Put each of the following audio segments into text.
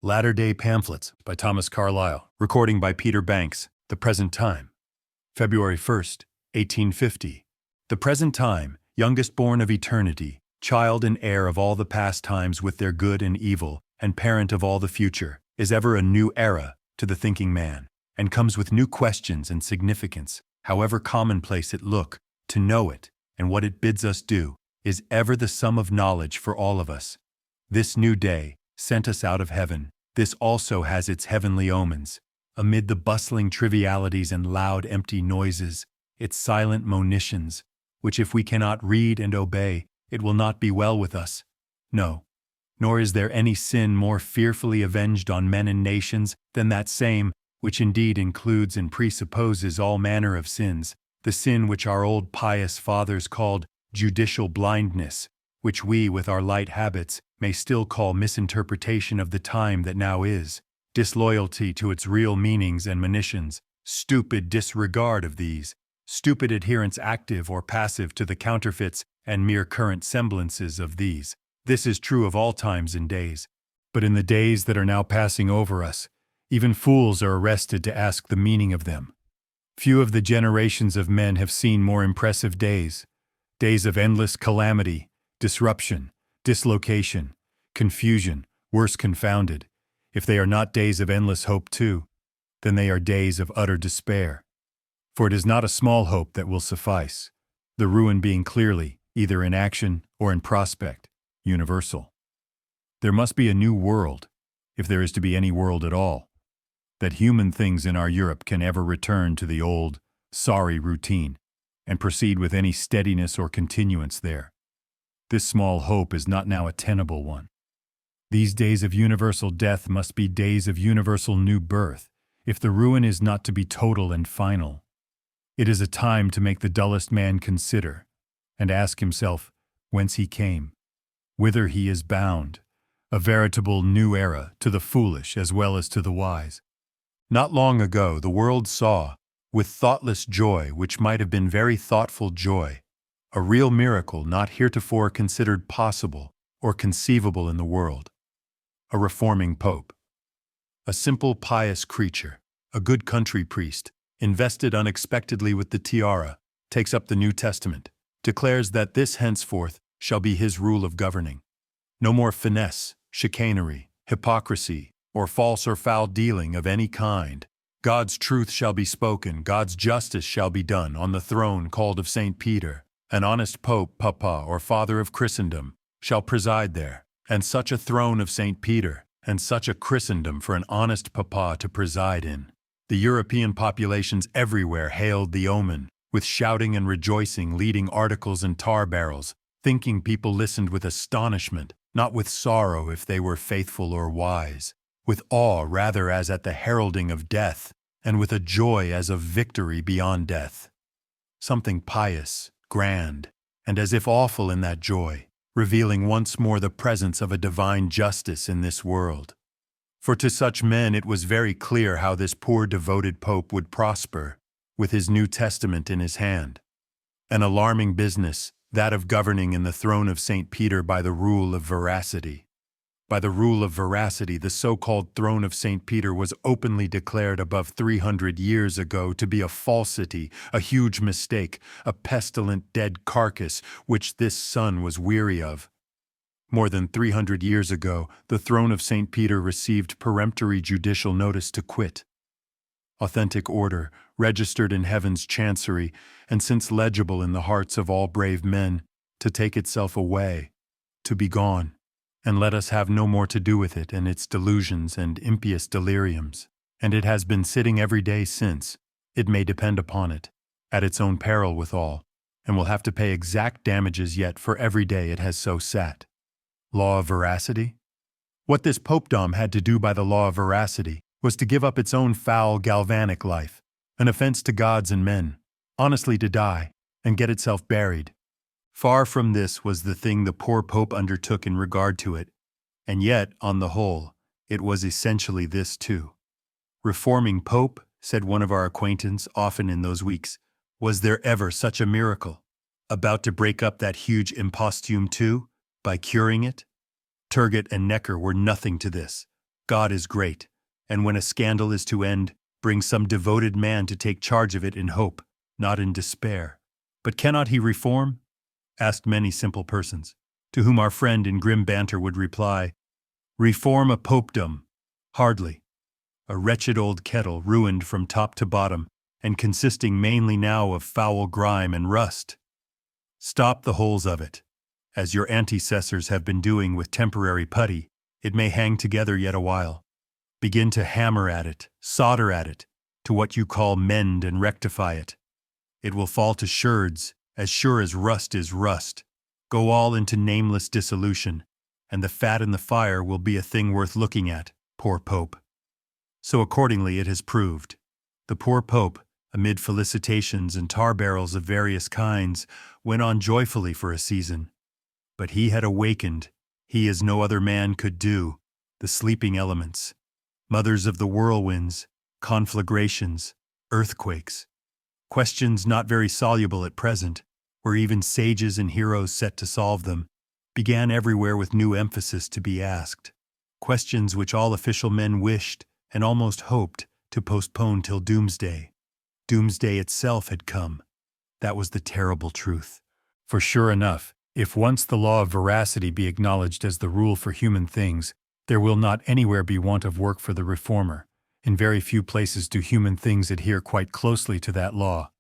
Latter-day Pamphlets by Thomas Carlyle. Recording by Peter Banks. The Present Time. February 1st, 1850. The present time, youngest born of eternity, child and heir of all the past times with their good and evil, and parent of all the future, is ever a new era to the thinking man, and comes with new questions and significance, however commonplace it look. To know it, and what it bids us do, is ever the sum of knowledge for all of us. This new day, sent us out of heaven, this also has its heavenly omens. Amid the bustling trivialities and loud empty noises, its silent monitions, which if we cannot read and obey, it will not be well with us. No, nor is there any sin more fearfully avenged on men and nations than that same, which indeed includes and presupposes all manner of sins, the sin which our old pious fathers called judicial blindness, which we, with our light habits, may still call misinterpretation of the time that now is, disloyalty to its real meanings and monitions, stupid disregard of these, stupid adherence active or passive to the counterfeits and mere current semblances of these. This is true of all times and days. But in the days that are now passing over us, even fools are arrested to ask the meaning of them. Few of the generations of men have seen more impressive days, days of endless calamity, disruption, dislocation, confusion, worse confounded. If they are not days of endless hope too, then they are days of utter despair. For it is not a small hope that will suffice, the ruin being clearly, either in action or in prospect, universal. There must be a new world, if there is to be any world at all, that human things in our Europe can ever return to the old, sorry routine, and proceed with any steadiness or continuance there. This small hope is not now a tenable one. These days of universal death must be days of universal new birth, if the ruin is not to be total and final. It is a time to make the dullest man consider, and ask himself whence he came, whither he is bound, a veritable new era to the foolish as well as to the wise. Not long ago the world saw, with thoughtless joy which might have been very thoughtful joy, a real miracle not heretofore considered possible or conceivable in the world. A reforming pope. A simple pious creature, a good country priest, invested unexpectedly with the tiara, takes up the New Testament, declares that this henceforth shall be his rule of governing. No more finesse, chicanery, hypocrisy, or false or foul dealing of any kind. God's truth shall be spoken, God's justice shall be done on the throne called of St. Peter. An honest pope, papa, or father of Christendom, shall preside there, and such a throne of St. Peter, and such a Christendom for an honest papa to preside in. The European populations everywhere hailed the omen, with shouting and rejoicing, leading articles and tar barrels, thinking people listened with astonishment, not with sorrow if they were faithful or wise, with awe rather as at the heralding of death, and with a joy as of victory beyond death. Something pious, grand, and as if awful in that joy, revealing once more the presence of a divine justice in this world. For to such men it was very clear how this poor devoted pope would prosper, with his New Testament in his hand. An alarming business, that of governing in the throne of St. Peter by the rule of veracity. By the rule of veracity, the so-called throne of St. Peter was openly declared above 300 years ago to be a falsity, a huge mistake, a pestilent dead carcass which this sun was weary of. More than 300 years ago, the throne of St. Peter received peremptory judicial notice to quit. Authentic order, registered in heaven's chancery, and since legible in the hearts of all brave men, to take itself away, to be gone, and let us have no more to do with it and its delusions and impious deliriums. And it has been sitting every day since, it may depend upon it, at its own peril withal, and will have to pay exact damages yet for every day it has so sat. Law of veracity? What this popedom had to do by the law of veracity was to give up its own foul galvanic life, an offense to gods and men, honestly to die, and get itself buried. Far from this was the thing the poor pope undertook in regard to it, and yet, on the whole, it was essentially this too. Reforming pope, said one of our acquaintance often in those weeks, was there ever such a miracle? About to break up that huge imposthume too, by curing it? Turgot and Necker were nothing to this. God is great, and when a scandal is to end, brings some devoted man to take charge of it in hope, not in despair. But cannot he reform? Asked many simple persons, to whom our friend in grim banter would reply, reform a popedom? Hardly. A wretched old kettle ruined from top to bottom, and consisting mainly now of foul grime and rust. Stop the holes of it. As your antecessors have been doing with temporary putty, it may hang together yet a while. Begin to hammer at it, solder at it, to what you call mend and rectify it. It will fall to sherds, as sure as rust is rust, go all into nameless dissolution, and the fat in the fire will be a thing worth looking at, poor Pope. So accordingly it has proved. The poor Pope, amid felicitations and tar barrels of various kinds, went on joyfully for a season. But he had awakened, he as no other man could do, the sleeping elements, mothers of the whirlwinds, conflagrations, earthquakes. Questions not very soluble at present, where even sages and heroes set to solve them, began everywhere with new emphasis to be asked. Questions which all official men wished, and almost hoped, to postpone till doomsday. Doomsday itself had come. That was the terrible truth. For sure enough, if once the law of veracity be acknowledged as the rule for human things, there will not anywhere be want of work for the reformer. In very few places do human things adhere quite closely to that law.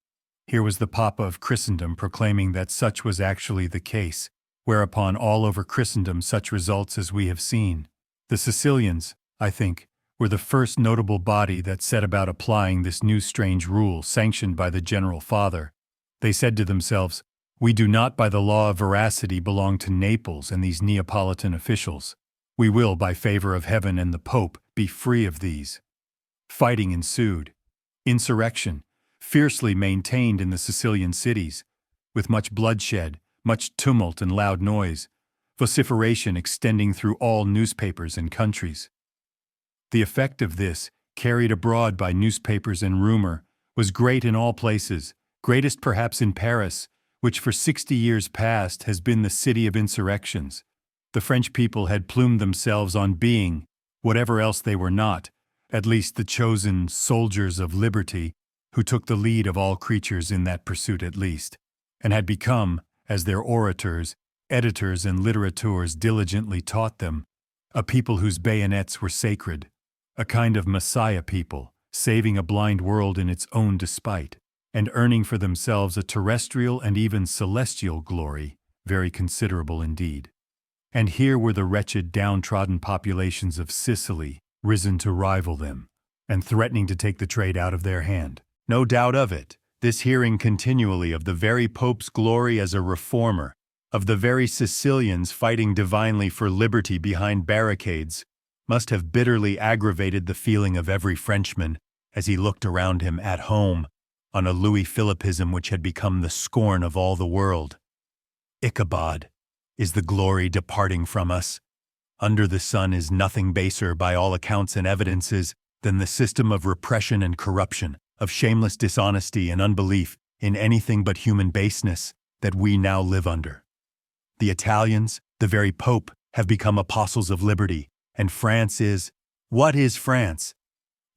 Here was the Papa of Christendom proclaiming that such was actually the case, whereupon all over Christendom such results as we have seen. The Sicilians, I think, were the first notable body that set about applying this new strange rule sanctioned by the General Father. They said to themselves, "We do not by the law of veracity belong to Naples and these Neapolitan officials. We will, by favor of heaven and the Pope, be free of these." Fighting ensued. Insurrection, fiercely maintained in the Sicilian cities, with much bloodshed, much tumult and loud noise, vociferation extending through all newspapers and countries. The effect of this, carried abroad by newspapers and rumor, was great in all places, greatest perhaps in Paris, which for 60 years past has been the city of insurrections. The French people had plumed themselves on being, whatever else they were not, at least the chosen soldiers of liberty, who took the lead of all creatures in that pursuit at least, and had become, as their orators, editors and litterateurs diligently taught them, a people whose bayonets were sacred, a kind of Messiah people, saving a blind world in its own despite, and earning for themselves a terrestrial and even celestial glory, very considerable indeed. And here were the wretched downtrodden populations of Sicily, risen to rival them, and threatening to take the trade out of their hand. No doubt of it, this hearing continually of the very Pope's glory as a reformer, of the very Sicilians fighting divinely for liberty behind barricades, must have bitterly aggravated the feeling of every Frenchman as he looked around him at home on a Louis Philippism which had become the scorn of all the world. Ichabod, is the glory departing from us? Under the sun is nothing baser by all accounts and evidences than the system of repression and corruption, of shameless dishonesty and unbelief in anything but human baseness that we now live under. The Italians, the very Pope, have become apostles of liberty, and France is— what is France?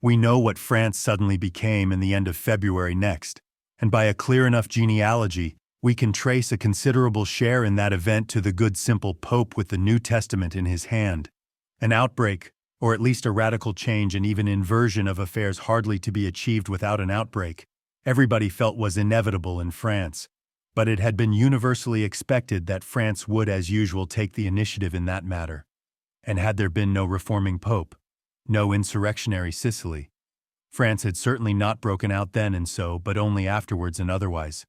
We know what France suddenly became in the end of February next, and by a clear enough genealogy, we can trace a considerable share in that event to the good simple Pope with the New Testament in his hand. An outbreak, or at least a radical change and even inversion of affairs hardly to be achieved without an outbreak, everybody felt was inevitable in France, but it had been universally expected that France would as usual take the initiative in that matter. And had there been no reforming Pope, no insurrectionary Sicily, France had certainly not broken out then and so, but only afterwards and otherwise.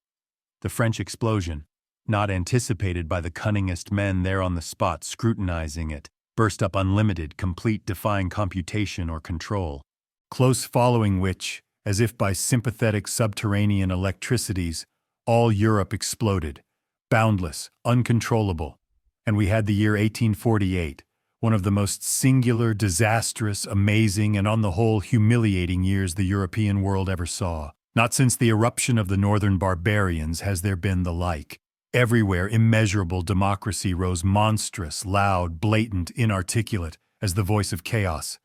The French explosion, not anticipated by the cunningest men there on the spot scrutinizing it, burst up unlimited, complete, defying computation or control, close following which, as if by sympathetic subterranean electricities, all Europe exploded, boundless, uncontrollable, and we had the year 1848, one of the most singular, disastrous, amazing, and on the whole humiliating years the European world ever saw. Not since the eruption of the northern barbarians has there been the like. Everywhere immeasurable democracy rose monstrous, loud, blatant, inarticulate, as the voice of chaos,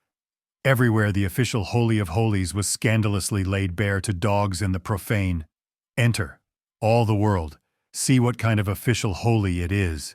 Everywhere the official Holy of Holies was scandalously laid bare to dogs and the profane. Enter, all the world, see what kind of official holy it is.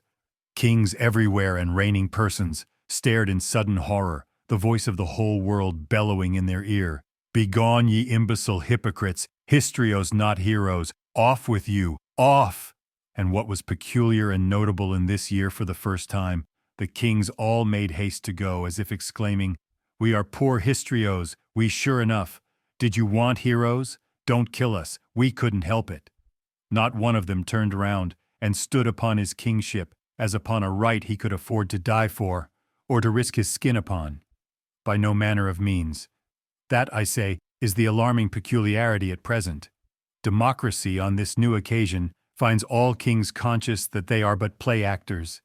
Kings everywhere and reigning persons stared in sudden horror, the voice of the whole world bellowing in their ear. Begone, ye imbecile hypocrites, histrios not heroes, off with you, off! And what was peculiar and notable in this year for the first time, the kings all made haste to go, as if exclaiming, "We are poor histrios, we sure enough. Did you want heroes? Don't kill us, we couldn't help it." Not one of them turned round and stood upon his kingship as upon a right he could afford to die for, or to risk his skin upon. By no manner of means. That, I say, is the alarming peculiarity at present. Democracy, on this new occasion, finds all kings conscious that they are but play actors,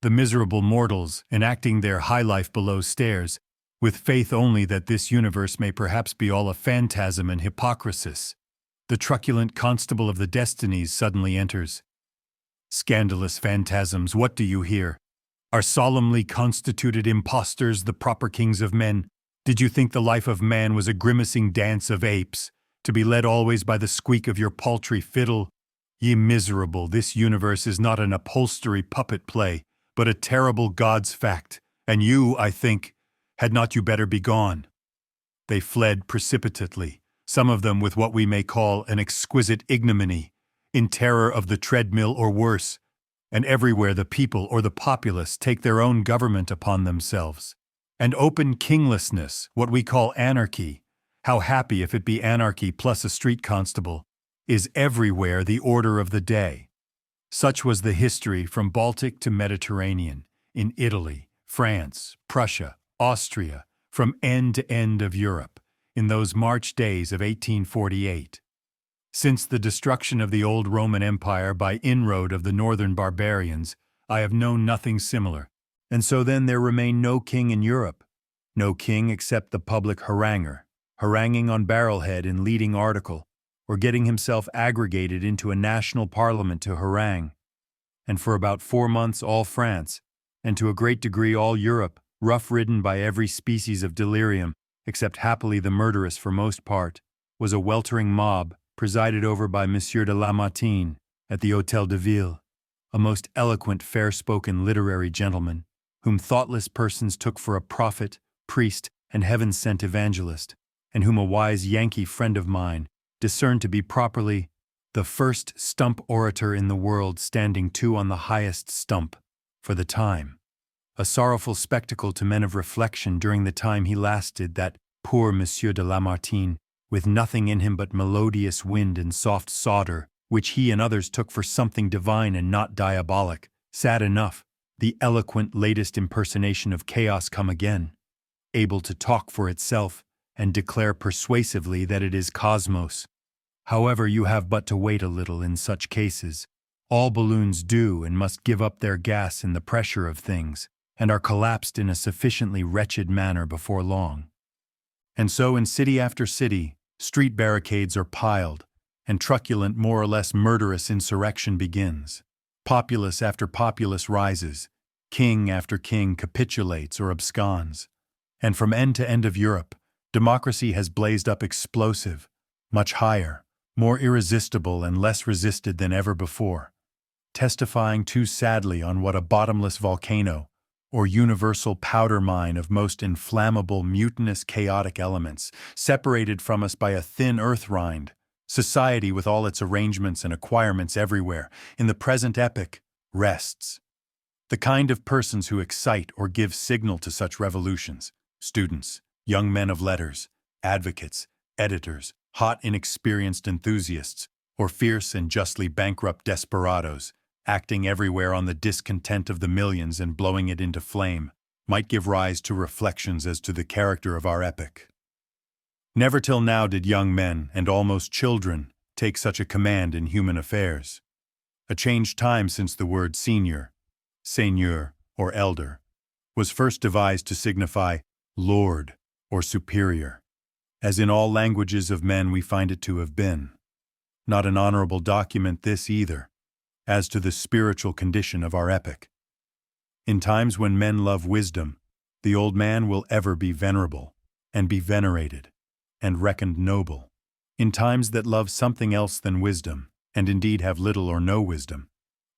the miserable mortals enacting their high life below stairs, with faith only that this universe may perhaps be all a phantasm and hypocrisis. The truculent constable of the destinies suddenly enters. Scandalous phantasms, what do you hear? Are solemnly constituted impostors the proper kings of men? Did you think the life of man was a grimacing dance of apes, to be led always by the squeak of your paltry fiddle? Ye miserable, this universe is not an upholstery puppet play, but a terrible God's fact, and you, I think, had not you better be gone? They fled precipitately, some of them with what we may call an exquisite ignominy, in terror of the treadmill or worse, and everywhere the people or the populace take their own government upon themselves. And open kinglessness, what we call anarchy, how happy if it be anarchy plus a street constable, is everywhere the order of the day. Such was the history from Baltic to Mediterranean, in Italy, France, Prussia, Austria, from end to end of Europe, in those March days of 1848. Since the destruction of the old Roman Empire by inroad of the northern barbarians, I have known nothing similar. And so then there remained no king in Europe, no king except the public haranguer, haranguing on barrelhead in leading article, or getting himself aggregated into a national parliament to harangue. And for about 4 months all France, and to a great degree all Europe, rough-ridden by every species of delirium, except happily the murderous for most part, was a weltering mob, presided over by Monsieur de Lamartine at the Hôtel de Ville, a most eloquent, fair-spoken literary gentleman, whom thoughtless persons took for a prophet, priest, and heaven-sent evangelist, and whom a wise Yankee friend of mine discerned to be properly the first stump orator in the world, standing too on the highest stump, for the time. A sorrowful spectacle to men of reflection during the time he lasted, that poor Monsieur de Lamartine, with nothing in him but melodious wind and soft sawder, which he and others took for something divine and not diabolic. Sad enough, the eloquent latest impersonation of chaos come again, able to talk for itself and declare persuasively that it is cosmos. However, you have but to wait a little in such cases. All balloons do and must give up their gas in the pressure of things, and are collapsed in a sufficiently wretched manner before long. And so in city after city, street barricades are piled, and truculent, more or less murderous insurrection begins. Populace after populace rises, king after king capitulates or absconds. And from end to end of Europe, democracy has blazed up explosive, much higher, more irresistible and less resisted than ever before, testifying too sadly on what a bottomless volcano, or universal powder mine of most inflammable, mutinous, chaotic elements, separated from us by a thin earth rind, society with all its arrangements and acquirements everywhere, in the present epoch, rests. The kind of persons who excite or give signal to such revolutions, students, young men of letters, advocates, editors, hot inexperienced enthusiasts, or fierce and justly bankrupt desperadoes, acting everywhere on the discontent of the millions and blowing it into flame, might give rise to reflections as to the character of our epoch. Never till now did young men, and almost children, take such a command in human affairs. A changed time since the word senior, seigneur, or elder, was first devised to signify lord or superior, as in all languages of men we find it to have been. Not an honorable document this either, as to the spiritual condition of our epoch. In times when men love wisdom, the old man will ever be venerable, and be venerated, and reckoned noble. In times that love something else than wisdom, and indeed have little or no wisdom,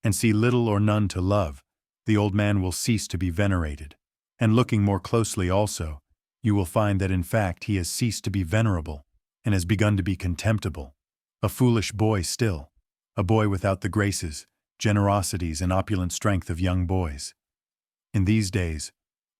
and see little or none to love, the old man will cease to be venerated. And looking more closely also, you will find that in fact he has ceased to be venerable, and has begun to be contemptible. A foolish boy still, a boy without the graces, generosities, and opulent strength of young boys. In these days,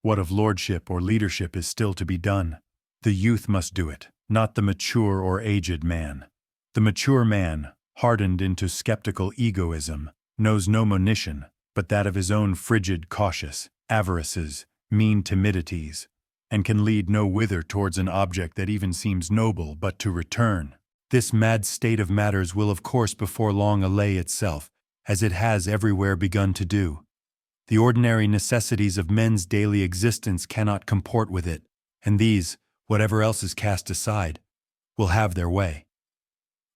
what of lordship or leadership is still to be done? The youth must do it, not the mature or aged man. The mature man, hardened into skeptical egoism, knows no monition but that of his own frigid cautious avarices, mean timidities, and can lead no whither towards an object that even seems noble but to return. This mad state of matters will of course before long allay itself, as it has everywhere begun to do. The ordinary necessities of men's daily existence cannot comport with it, and these, whatever else is cast aside, will have their way.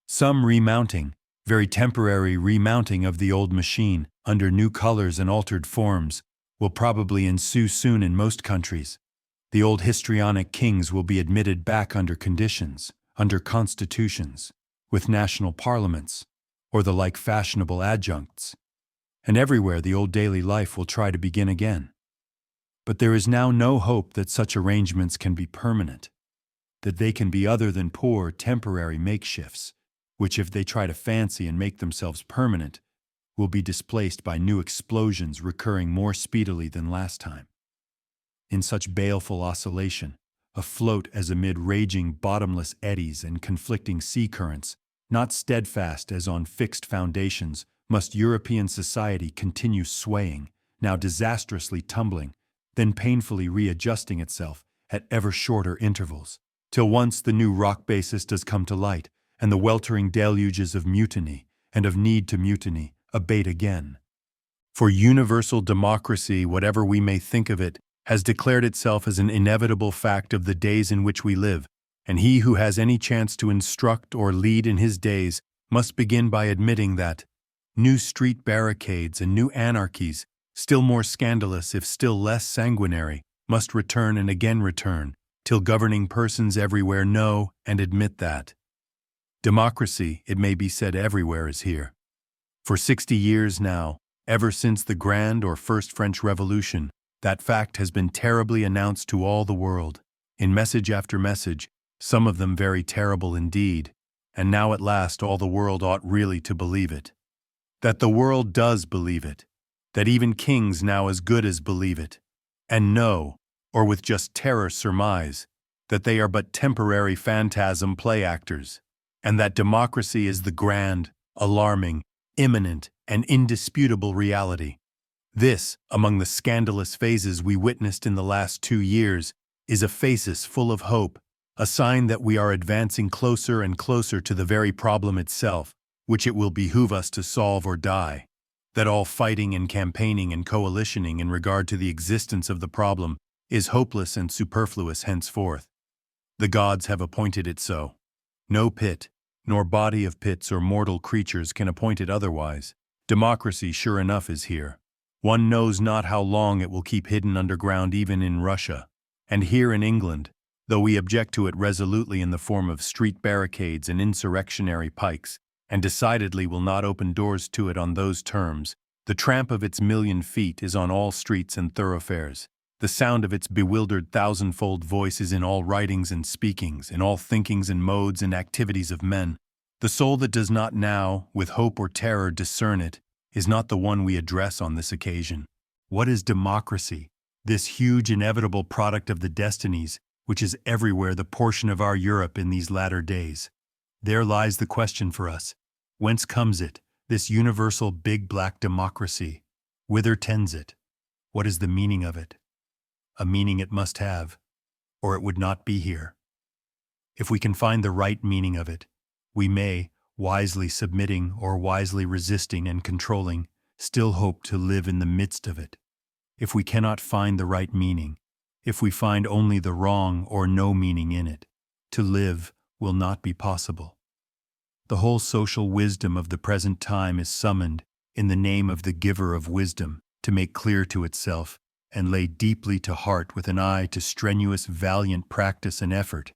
Some remounting, very temporary remounting of the old machine, under new colors and altered forms, will probably ensue soon in most countries. The old histrionic kings will be admitted back under conditions, under constitutions, with national parliaments, or the like fashionable adjuncts. And everywhere the old daily life will try to begin again. But there is now no hope that such arrangements can be permanent, that they can be other than poor, temporary makeshifts, which if they try to fancy and make themselves permanent, will be displaced by new explosions recurring more speedily than last time. In such baleful oscillation, afloat as amid raging bottomless eddies and conflicting sea currents, not steadfast as on fixed foundations, must European society continue swaying, now disastrously tumbling, then painfully readjusting itself at ever shorter intervals, till once the new rock basis does come to light, and the weltering deluges of mutiny and of need to mutiny abate again. For universal democracy, whatever we may think of it, has declared itself as an inevitable fact of the days in which we live, and he who has any chance to instruct or lead in his days must begin by admitting that new street barricades and new anarchies, still more scandalous if still less sanguinary, must return and again return, till governing persons everywhere know and admit that democracy, it may be said, everywhere is here. For 60 years now, ever since the Grand or First French Revolution, that fact has been terribly announced to all the world, in message after message, some of them very terrible indeed, and now at last all the world ought really to believe it. That the world does believe it, that even kings now as good as believe it, and know, or with just terror surmise, that they are but temporary phantasm play actors, and that democracy is the grand, alarming, imminent, and indisputable reality. This, among the scandalous phases we witnessed in the last 2 years, is a phasis full of hope, a sign that we are advancing closer and closer to the very problem itself, which it will behoove us to solve or die, that all fighting and campaigning and coalitioning in regard to the existence of the problem is hopeless and superfluous henceforth. The gods have appointed it so. No pit, nor body of pits or mortal creatures can appoint it otherwise. Democracy, sure enough, is here. One knows not how long it will keep hidden underground even in Russia. And here in England, though we object to it resolutely in the form of street barricades and insurrectionary pikes, and decidedly will not open doors to it on those terms, the tramp of its 1,000,000 feet is on all streets and thoroughfares. The sound of its bewildered thousandfold voice is in all writings and speakings, in all thinkings and modes and activities of men. The soul that does not now, with hope or terror, discern it, is not the one we address on this occasion. What is democracy, this huge inevitable product of the destinies, which is everywhere the portion of our Europe in these latter days? There lies the question for us. Whence comes it, this universal big black democracy? Whither tends it? What is the meaning of it? A meaning it must have, or it would not be here. If we can find the right meaning of it, we may, wisely submitting or wisely resisting and controlling, still hope to live in the midst of it. If we cannot find the right meaning, if we find only the wrong or no meaning in it, to live will not be possible. The whole social wisdom of the present time is summoned, in the name of the giver of wisdom, to make clear to itself and lay deeply to heart with an eye to strenuous, valiant practice and effort,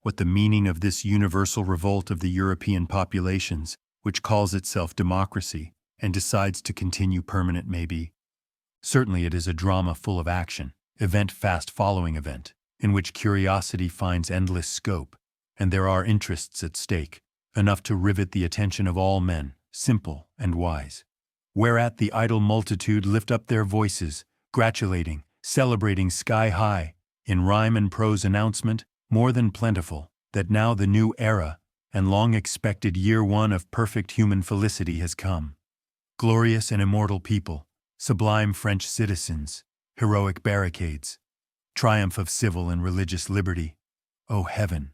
what the meaning of this universal revolt of the European populations, which calls itself democracy and decides to continue permanent, may be. Certainly it is a drama full of action, event fast following event, in which curiosity finds endless scope, and there are interests at stake, enough to rivet the attention of all men, simple and wise. Whereat the idle multitude lift up their voices, gratulating, celebrating sky high, in rhyme and prose announcement, more than plentiful, that now the new era, and long-expected year one of perfect human felicity has come. Glorious and immortal people, sublime French citizens, heroic barricades, triumph of civil and religious liberty. O heaven!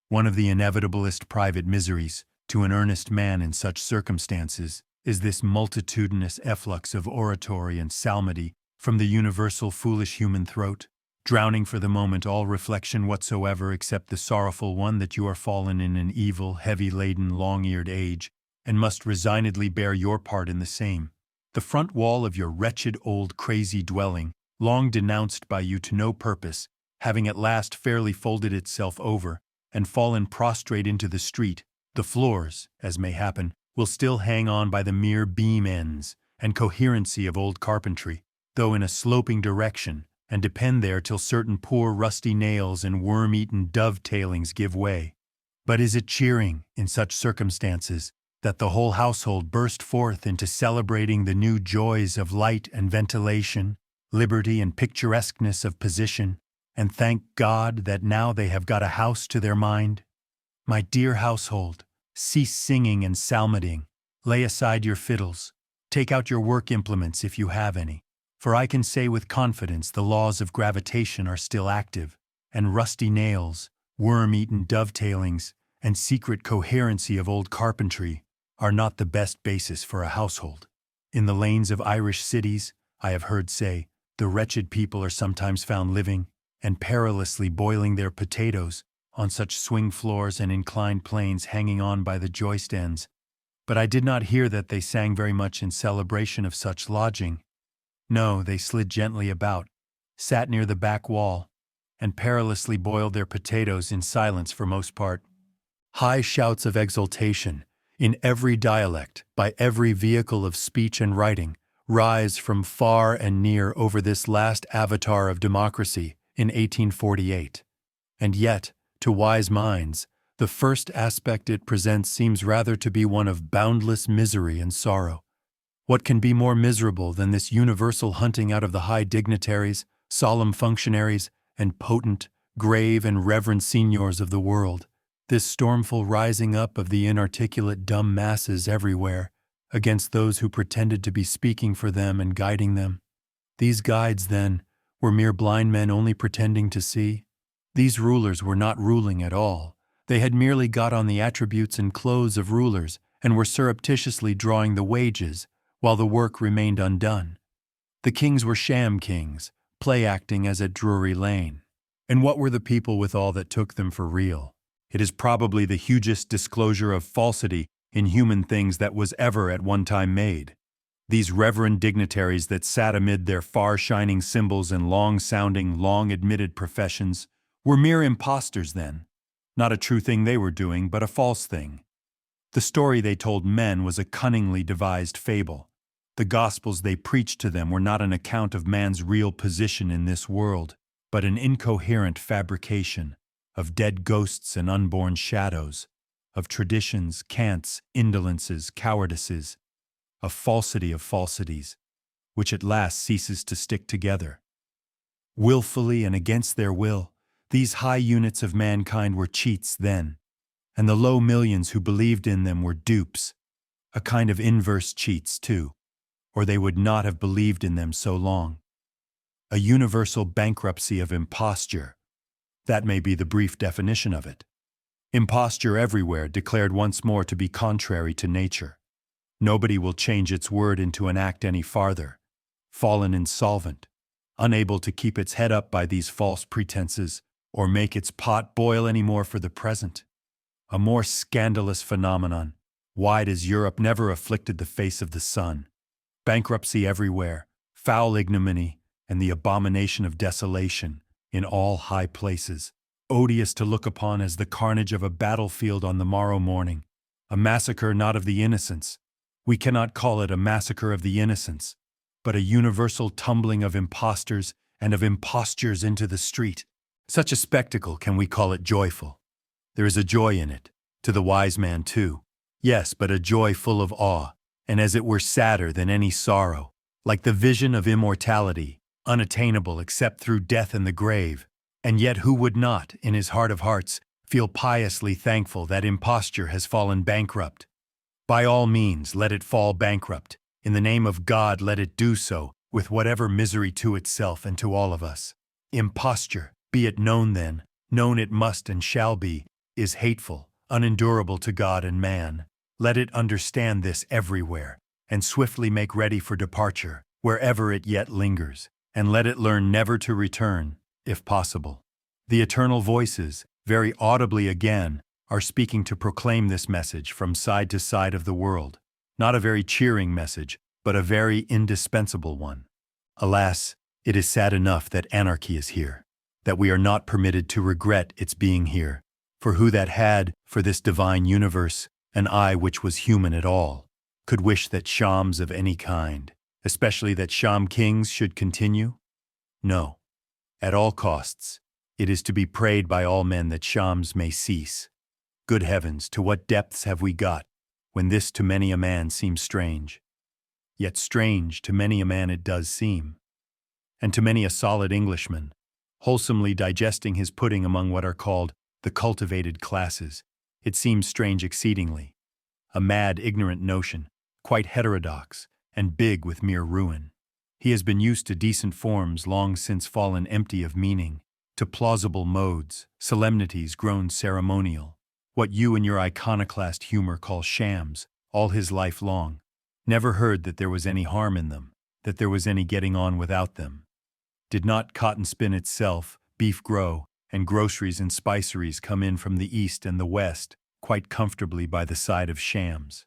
One of the inevitablest private miseries, to an earnest man in such circumstances, is this multitudinous efflux of oratory and psalmody from the universal foolish human throat, drowning for the moment all reflection whatsoever except the sorrowful one that you are fallen in an evil, heavy-laden, long-eared age, and must resignedly bear your part in the same. The front wall of your wretched old crazy dwelling, long denounced by you to no purpose, having at last fairly folded itself over, and fallen prostrate into the street, the floors, as may happen, will still hang on by the mere beam ends and coherency of old carpentry, though in a sloping direction, and depend there till certain poor rusty nails and worm-eaten dovetailings give way. But is it cheering, in such circumstances, that the whole household burst forth into celebrating the new joys of light and ventilation, liberty and picturesqueness of position, and thank God that now they have got a house to their mind? My dear household, cease singing and psalmodying, lay aside your fiddles, take out your work implements if you have any, for I can say with confidence the laws of gravitation are still active, and rusty nails, worm-eaten dovetailings, and secret coherency of old carpentry are not the best basis for a household. In the lanes of Irish cities, I have heard say, the wretched people are sometimes found living and perilously boiling their potatoes on such swing floors and inclined planes hanging on by the joist ends, but I did not hear that they sang very much in celebration of such lodging. No, they slid gently about, sat near the back wall, and perilously boiled their potatoes in silence for most part. High shouts of exultation, in every dialect, by every vehicle of speech and writing, rise from far and near over this last avatar of democracy in 1848. And yet, to wise minds, the first aspect it presents seems rather to be one of boundless misery and sorrow. What can be more miserable than this universal hunting out of the high dignitaries, solemn functionaries, and potent, grave, and reverend seniors of the world, this stormful rising up of the inarticulate dumb masses everywhere, against those who pretended to be speaking for them and guiding them? These guides, then, were mere blind men only pretending to see? These rulers were not ruling at all. They had merely got on the attributes and clothes of rulers and were surreptitiously drawing the wages, while the work remained undone. The kings were sham kings, play-acting as at Drury Lane. And what were the people withal that took them for real? It is probably the hugest disclosure of falsity in human things that was ever at one time made. These reverend dignitaries that sat amid their far-shining symbols and long-sounding, long-admitted professions were mere impostors then. Not a true thing they were doing, but a false thing. The story they told men was a cunningly devised fable. The gospels they preached to them were not an account of man's real position in this world, but an incoherent fabrication of dead ghosts and unborn shadows, of traditions, cants, indolences, cowardices, a falsity of falsities, which at last ceases to stick together. Willfully and against their will, these high units of mankind were cheats then, and the low millions who believed in them were dupes, a kind of inverse cheats too, or they would not have believed in them so long. A universal bankruptcy of imposture. That may be the brief definition of it. Imposture everywhere declared once more to be contrary to nature. Nobody will change its word into an act any farther. Fallen insolvent, unable to keep its head up by these false pretenses, or make its pot boil any more for the present. A more scandalous phenomenon, wide as Europe, never afflicted the face of the sun. Bankruptcy everywhere, foul ignominy, and the abomination of desolation in all high places, odious to look upon as the carnage of a battlefield on the morrow morning, a massacre not of the innocents. We cannot call it a massacre of the innocents, but a universal tumbling of impostors and of impostures into the street. Such a spectacle, can we call it joyful? There is a joy in it, to the wise man too. Yes, but a joy full of awe, and as it were sadder than any sorrow, like the vision of immortality, unattainable except through death and the grave. And yet who would not, in his heart of hearts, feel piously thankful that imposture has fallen bankrupt? By all means, let it fall bankrupt. In the name of God, let it do so, with whatever misery to itself and to all of us. Imposture, be it known then, known it must and shall be, is hateful, unendurable to God and man. Let it understand this everywhere, and swiftly make ready for departure, wherever it yet lingers, and let it learn never to return, if possible. The eternal voices, very audibly again, are speaking to proclaim this message from side to side of the world. Not a very cheering message, but a very indispensable one. Alas, it is sad enough that anarchy is here, that we are not permitted to regret its being here. For who that had, for this divine universe, an eye which was human at all, could wish that shams of any kind, especially that sham kings, should continue? No. At all costs, it is to be prayed by all men that shams may cease. Good heavens, to what depths have we got, when this to many a man seems strange? Yet strange to many a man it does seem. And to many a solid Englishman, wholesomely digesting his pudding among what are called the cultivated classes, it seems strange exceedingly. A mad, ignorant notion, quite heterodox, and big with mere ruin. He has been used to decent forms long since fallen empty of meaning, to plausible modes, solemnities grown ceremonial, what you in your iconoclast humor call shams, all his life long. Never heard that there was any harm in them, that there was any getting on without them. Did not cotton spin itself, beef grow, and groceries and spiceries come in from the east and the west, quite comfortably by the side of shams?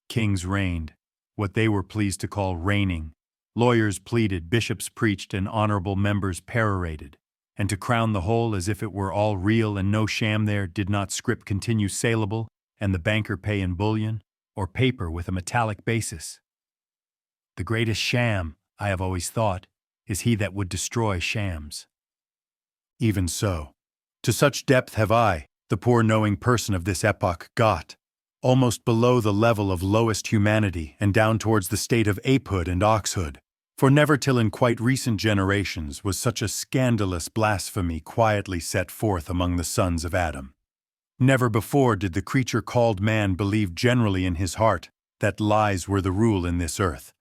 Kings reigned, what they were pleased to call reigning. Lawyers pleaded, bishops preached, and honorable members perorated. And to crown the whole, as if it were all real and no sham there, did not scrip continue saleable, and the banker pay in bullion, or paper with a metallic basis? The greatest sham, I have always thought, is he that would destroy shams. Even so, to such depth have I, the poor knowing person of this epoch, got, almost below the level of lowest humanity and down towards the state of apehood and oxhood. For never till in quite recent generations was such a scandalous blasphemy quietly set forth among the sons of Adam. Never before did the creature called man believe generally in his heart that lies were the rule in this earth,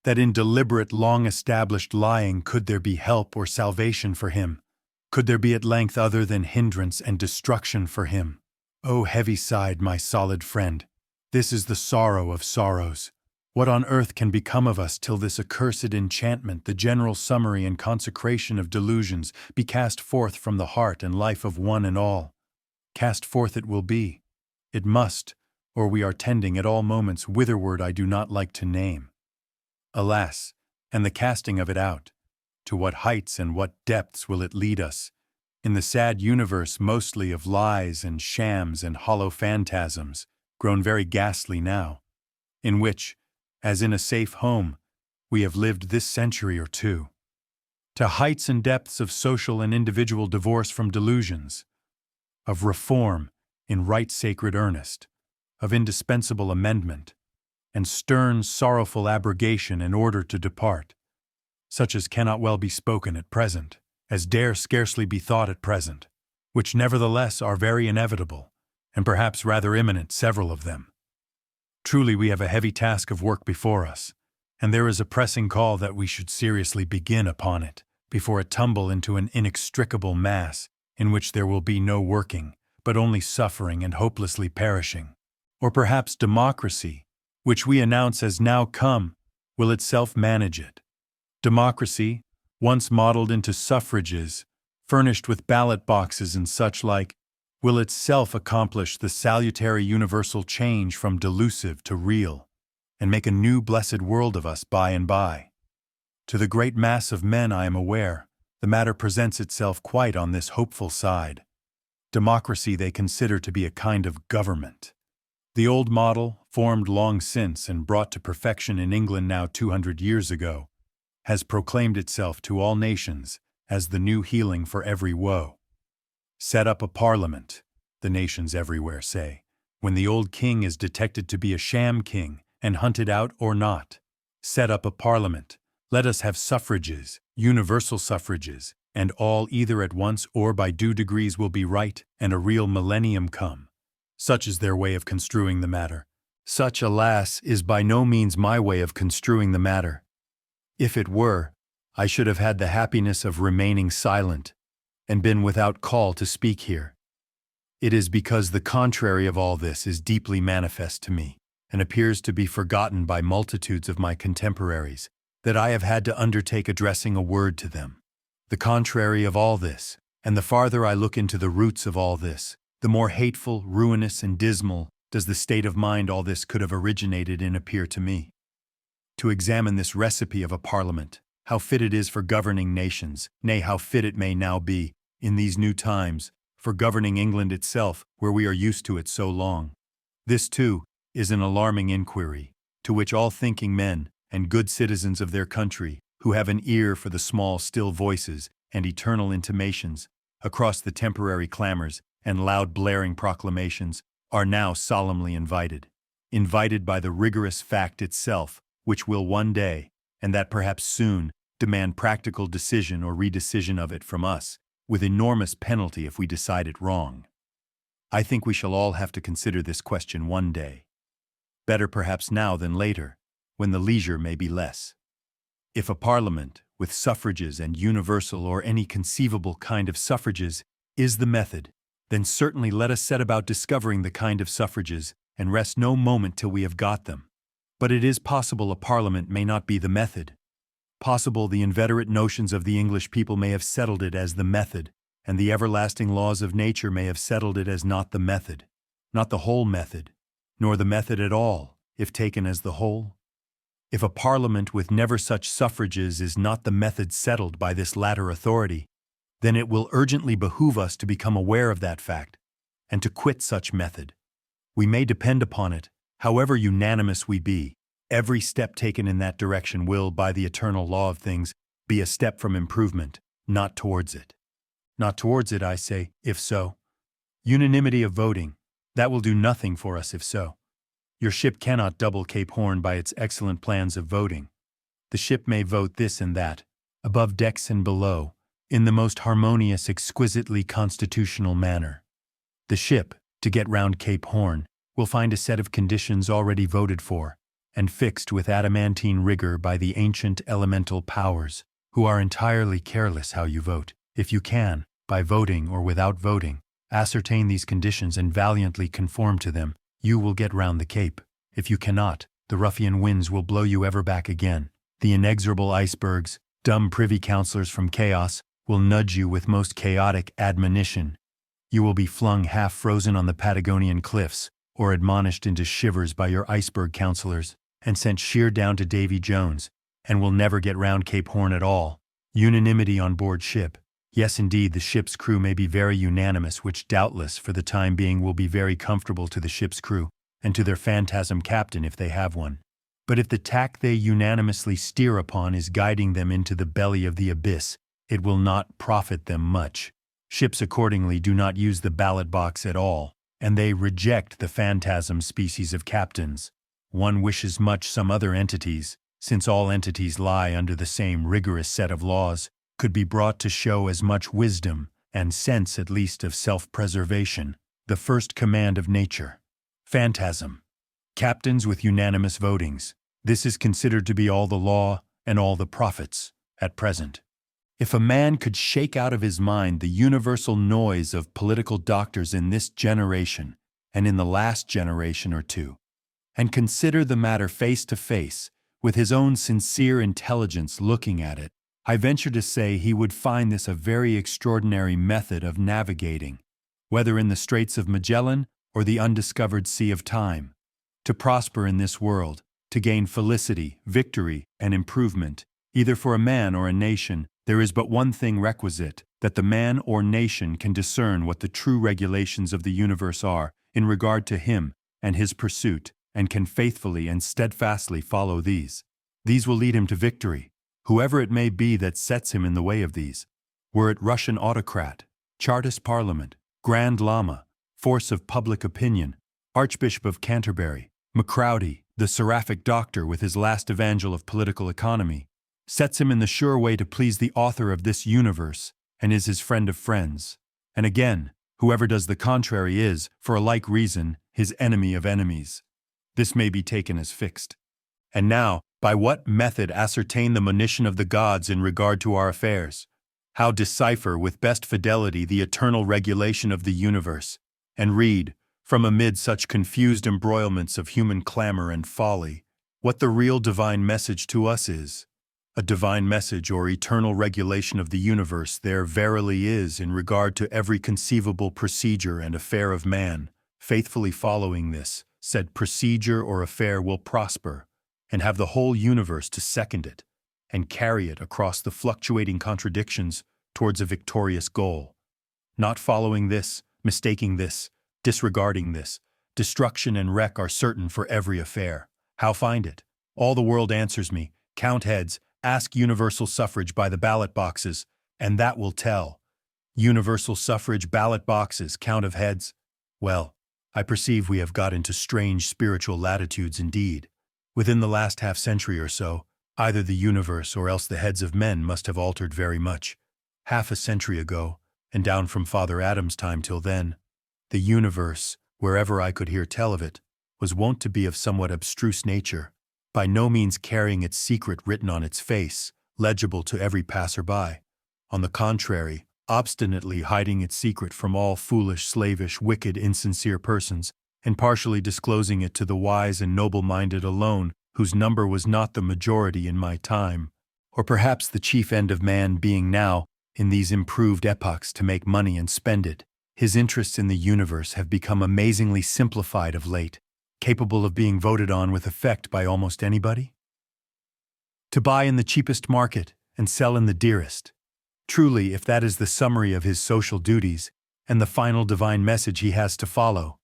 that in deliberate, long-established lying could there be help or salvation for him, could there be at length other than hindrance and destruction for him. O heavy-sighed, my solid friend, this is the sorrow of sorrows. What on earth can become of us till this accursed enchantment, the general summary and consecration of delusions, be cast forth from the heart and life of one and all? Cast forth it will be. It must, or we are tending at all moments whitherward I do not like to name. Alas, and the casting of it out, to what heights and what depths will it lead us, in the sad universe mostly of lies and shams and hollow phantasms, grown very ghastly now, in which, as in a safe home, we have lived this century or two, to heights and depths of social and individual divorce from delusions, of reform in right sacred earnest, of indispensable amendment, and stern, sorrowful abrogation in order to depart, such as cannot well be spoken at present, as dare scarcely be thought at present, which nevertheless are very inevitable, and perhaps rather imminent, several of them. Truly we have a heavy task of work before us, and there is a pressing call that we should seriously begin upon it, before it tumble into an inextricable mass, in which there will be no working, but only suffering and hopelessly perishing. Or perhaps democracy, which we announce as now come, will itself manage it. Democracy, once modeled into suffrages, furnished with ballot boxes and such like, will itself accomplish the salutary universal change from delusive to real, and make a new blessed world of us by and by. To the great mass of men, I am aware, the matter presents itself quite on this hopeful side. Democracy they consider to be a kind of government. The old model, formed long since and brought to perfection in England now 200 years ago, has proclaimed itself to all nations as the new healing for every woe. Set up a parliament, the nations everywhere say, when the old king is detected to be a sham king and hunted out or not. Set up a parliament. Let us have suffrages, universal suffrages, and all either at once or by due degrees will be right, and a real millennium come. Such is their way of construing the matter. Such, alas, is by no means my way of construing the matter. If it were, I should have had the happiness of remaining silent, and been without call to speak here. It is because the contrary of all this is deeply manifest to me, and appears to be forgotten by multitudes of my contemporaries, that I have had to undertake addressing a word to them. The contrary of all this, and the farther I look into the roots of all this, the more hateful, ruinous, and dismal does the state of mind all this could have originated in appear to me. To examine this recipe of a parliament, how fit it is for governing nations, nay, how fit it may now be, in these new times, for governing England itself, where we are used to it so long. This, too, is an alarming inquiry, to which all thinking men, and good citizens of their country, who have an ear for the small still voices and eternal intimations, across the temporary clamors and loud blaring proclamations, are now solemnly invited. Invited by the rigorous fact itself, which will one day, and that perhaps soon, demand practical decision or redecision of it from us, with enormous penalty if we decide it wrong. I think we shall all have to consider this question one day. Better perhaps now than later, when the leisure may be less. If a parliament, with suffrages and universal or any conceivable kind of suffrages, is the method, then certainly let us set about discovering the kind of suffrages, and rest no moment till we have got them. But it is possible a parliament may not be the method. Possible the inveterate notions of the English people may have settled it as the method, and the everlasting laws of nature may have settled it as not the method, not the whole method, nor the method at all, if taken as the whole. If a parliament with never such suffrages is not the method settled by this latter authority, then it will urgently behoove us to become aware of that fact, and to quit such method. We may depend upon it, however unanimous we be, every step taken in that direction will, by the eternal law of things, be a step from improvement, not towards it. Not towards it, I say, if so. Unanimity of voting, that will do nothing for us if so. Your ship cannot double Cape Horn by its excellent plans of voting. The ship may vote this and that, above decks and below, in the most harmonious, exquisitely constitutional manner. The ship, to get round Cape Horn, will find a set of conditions already voted for, and fixed with adamantine rigor by the ancient elemental powers, who are entirely careless how you vote. If you can, by voting or without voting, ascertain these conditions and valiantly conform to them, you will get round the Cape. If you cannot, the ruffian winds will blow you ever back again. The inexorable icebergs, dumb privy councillors from chaos, will nudge you with most chaotic admonition. You will be flung half frozen on the Patagonian cliffs, or admonished into shivers by your iceberg councillors, and sent sheer down to Davy Jones, and will never get round Cape Horn at all. Unanimity on board ship. Yes, indeed, the ship's crew may be very unanimous, which doubtless, for the time being, will be very comfortable to the ship's crew, and to their phantasm captain if they have one. But if the tack they unanimously steer upon is guiding them into the belly of the abyss, it will not profit them much. Ships accordingly do not use the ballot box at all, and they reject the phantasm species of captains. One wishes much some other entities, since all entities lie under the same rigorous set of laws, could be brought to show as much wisdom, and sense at least of self-preservation, the first command of nature. Phantasm. Captains with unanimous votings. This is considered to be all the law and all the prophets, at present. If a man could shake out of his mind the universal noise of political doctors in this generation, and in the last generation or two, and consider the matter face to face, with his own sincere intelligence looking at it, I venture to say he would find this a very extraordinary method of navigating, whether in the Straits of Magellan or the undiscovered Sea of Time. To prosper in this world, to gain felicity, victory, and improvement, Either for a man or a nation, there is but one thing requisite, that the man or nation can discern what the true regulations of the universe are in regard to him and his pursuit, and can faithfully and steadfastly follow these. These will lead him to victory, whoever it may be that sets him in the way of these. Were it Russian autocrat, Chartist parliament, Grand Lama, force of public opinion, Archbishop of Canterbury, Macrowdy, the seraphic doctor with his last evangel of political economy, sets him in the sure way to please the author of this universe, and is his friend of friends. And again, whoever does the contrary is, for a like reason, his enemy of enemies. This may be taken as fixed. And now, by what method ascertain the monition of the gods in regard to our affairs? How decipher with best fidelity the eternal regulation of the universe, and read, from amid such confused embroilments of human clamor and folly, what the real divine message to us is? A divine message or eternal regulation of the universe there verily is in regard to every conceivable procedure and affair of man. Faithfully following this, said procedure or affair will prosper, and have the whole universe to second it, and carry it across the fluctuating contradictions towards a victorious goal. Not following this, mistaking this, disregarding this, destruction and wreck are certain for every affair. How find it? All the world answers me, count heads, ask universal suffrage by the ballot boxes, and that will tell. Universal suffrage, ballot boxes, count of heads? Well, I perceive we have got into strange spiritual latitudes indeed. Within the last half-century or so, either the universe or else the heads of men must have altered very much. Half a century ago, and down from Father Adam's time till then, the universe, wherever I could hear tell of it, was wont to be of somewhat abstruse nature, by no means carrying its secret written on its face, legible to every passer-by. On the contrary, obstinately hiding its secret from all foolish, slavish, wicked, insincere persons, and partially disclosing it to the wise and noble-minded alone, whose number was not the majority in my time, or perhaps the chief end of man being now, in these improved epochs, to make money and spend it. His interests in the universe have become amazingly simplified of late, capable of being voted on with effect by almost anybody? To buy in the cheapest market and sell in the dearest. Truly, if that is the summary of his social duties and the final divine message he has to follow,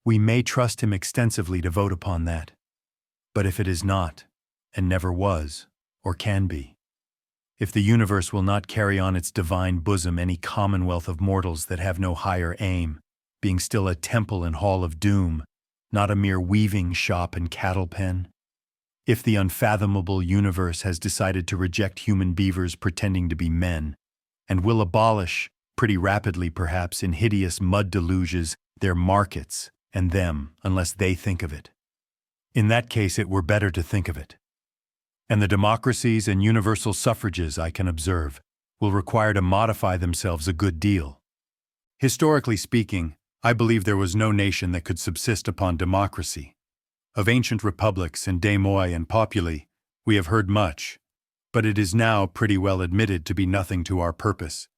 we may trust him extensively to vote upon that. But if it is not, and never was, or can be, if the universe will not carry on its divine bosom any commonwealth of mortals that have no higher aim, being still a temple and hall of doom, not a mere weaving shop and cattle pen, if the unfathomable universe has decided to reject human beavers pretending to be men, and will abolish, pretty rapidly perhaps in hideous mud deluges, their markets and them, unless they think of it. In that case it were better to think of it. And the democracies and universal suffrages, I can observe, will require to modify themselves a good deal. Historically speaking, I believe there was no nation that could subsist upon democracy. Of ancient republics and demoi and populi, we have heard much, but it is now pretty well admitted to be nothing to our purpose.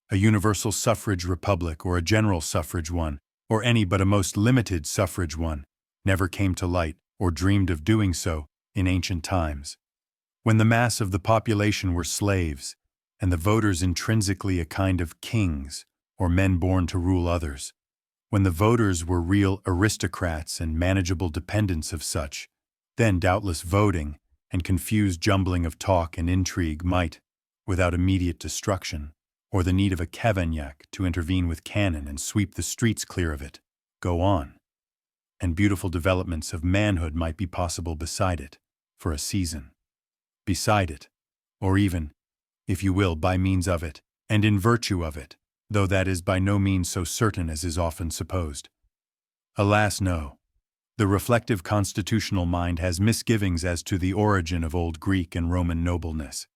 A universal suffrage republic or a general suffrage one, or any but a most limited suffrage one, never came to light or dreamed of doing so in ancient times. When the mass of the population were slaves, and the voters intrinsically a kind of kings, or men born to rule others, when the voters were real aristocrats and manageable dependents of such, then doubtless voting and confused jumbling of talk and intrigue might, without immediate destruction, or the need of a Cavaignac to intervene with cannon and sweep the streets clear of it, go on, and beautiful developments of manhood might be possible beside it, for a season. Beside it, or even, if you will, by means of it, and in virtue of it, though that is by no means so certain as is often supposed. Alas, no. The reflective constitutional mind has misgivings as to the origin of old Greek and Roman nobleness,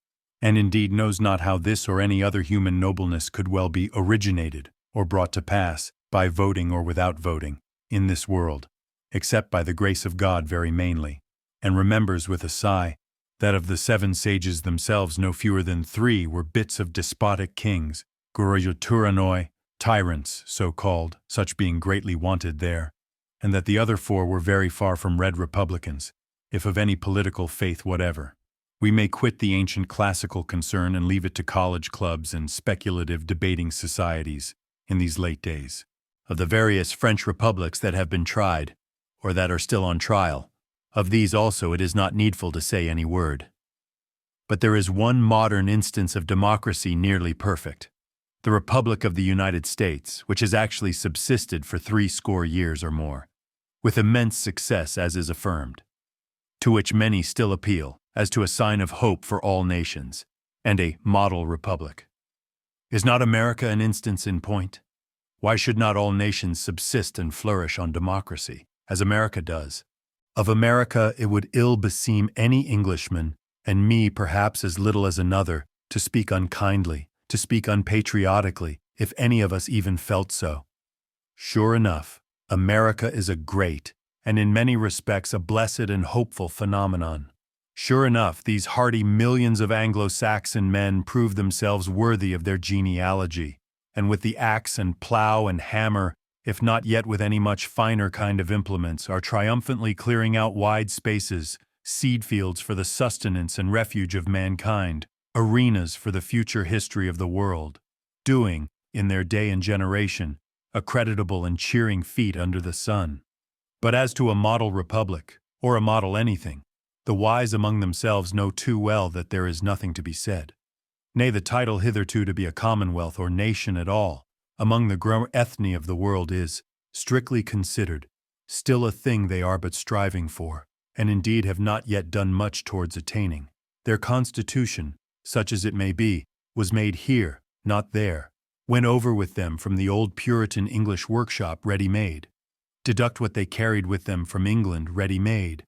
and indeed knows not how this or any other human nobleness could well be originated or brought to pass, by voting or without voting, in this world, except by the grace of God very mainly, and remembers with a sigh that of the 7 sages themselves no fewer than 3 were bits of despotic kings, Guruyaturanoi, tyrants, so called, such being greatly wanted there, and that the other 4 were very far from red republicans, if of any political faith whatever. We may quit the ancient classical concern and leave it to college clubs and speculative debating societies in these late days. Of the various French republics that have been tried, or that are still on trial, of these also it is not needful to say any word. But there is one modern instance of democracy nearly perfect, the Republic of the United States, which has actually subsisted for 70 years or more, with immense success as is affirmed, to which many still appeal as to a sign of hope for all nations, and a model republic. Is not America an instance in point? Why should not all nations subsist and flourish on democracy, as America does? Of America it would ill beseem any Englishman, and me perhaps as little as another, to speak unkindly, to speak unpatriotically, if any of us even felt so. Sure enough, America is a great, and in many respects a blessed and hopeful phenomenon. Sure enough, these hardy millions of Anglo-Saxon men prove themselves worthy of their genealogy, and with the axe and plow and hammer, if not yet with any much finer kind of implements, are triumphantly clearing out wide spaces, seed fields for the sustenance and refuge of mankind, arenas for the future history of the world, doing, in their day and generation, a creditable and cheering feat under the sun. But as to a model republic, or a model anything, the wise among themselves know too well that there is nothing to be said. Nay, the title hitherto to be a commonwealth or nation at all, among the ethne of the world is, strictly considered, still a thing they are but striving for, and indeed have not yet done much towards attaining. Their constitution, such as it may be, was made here, not there, went over with them from the old Puritan English workshop ready-made. Deduct what they carried with them from England ready-made,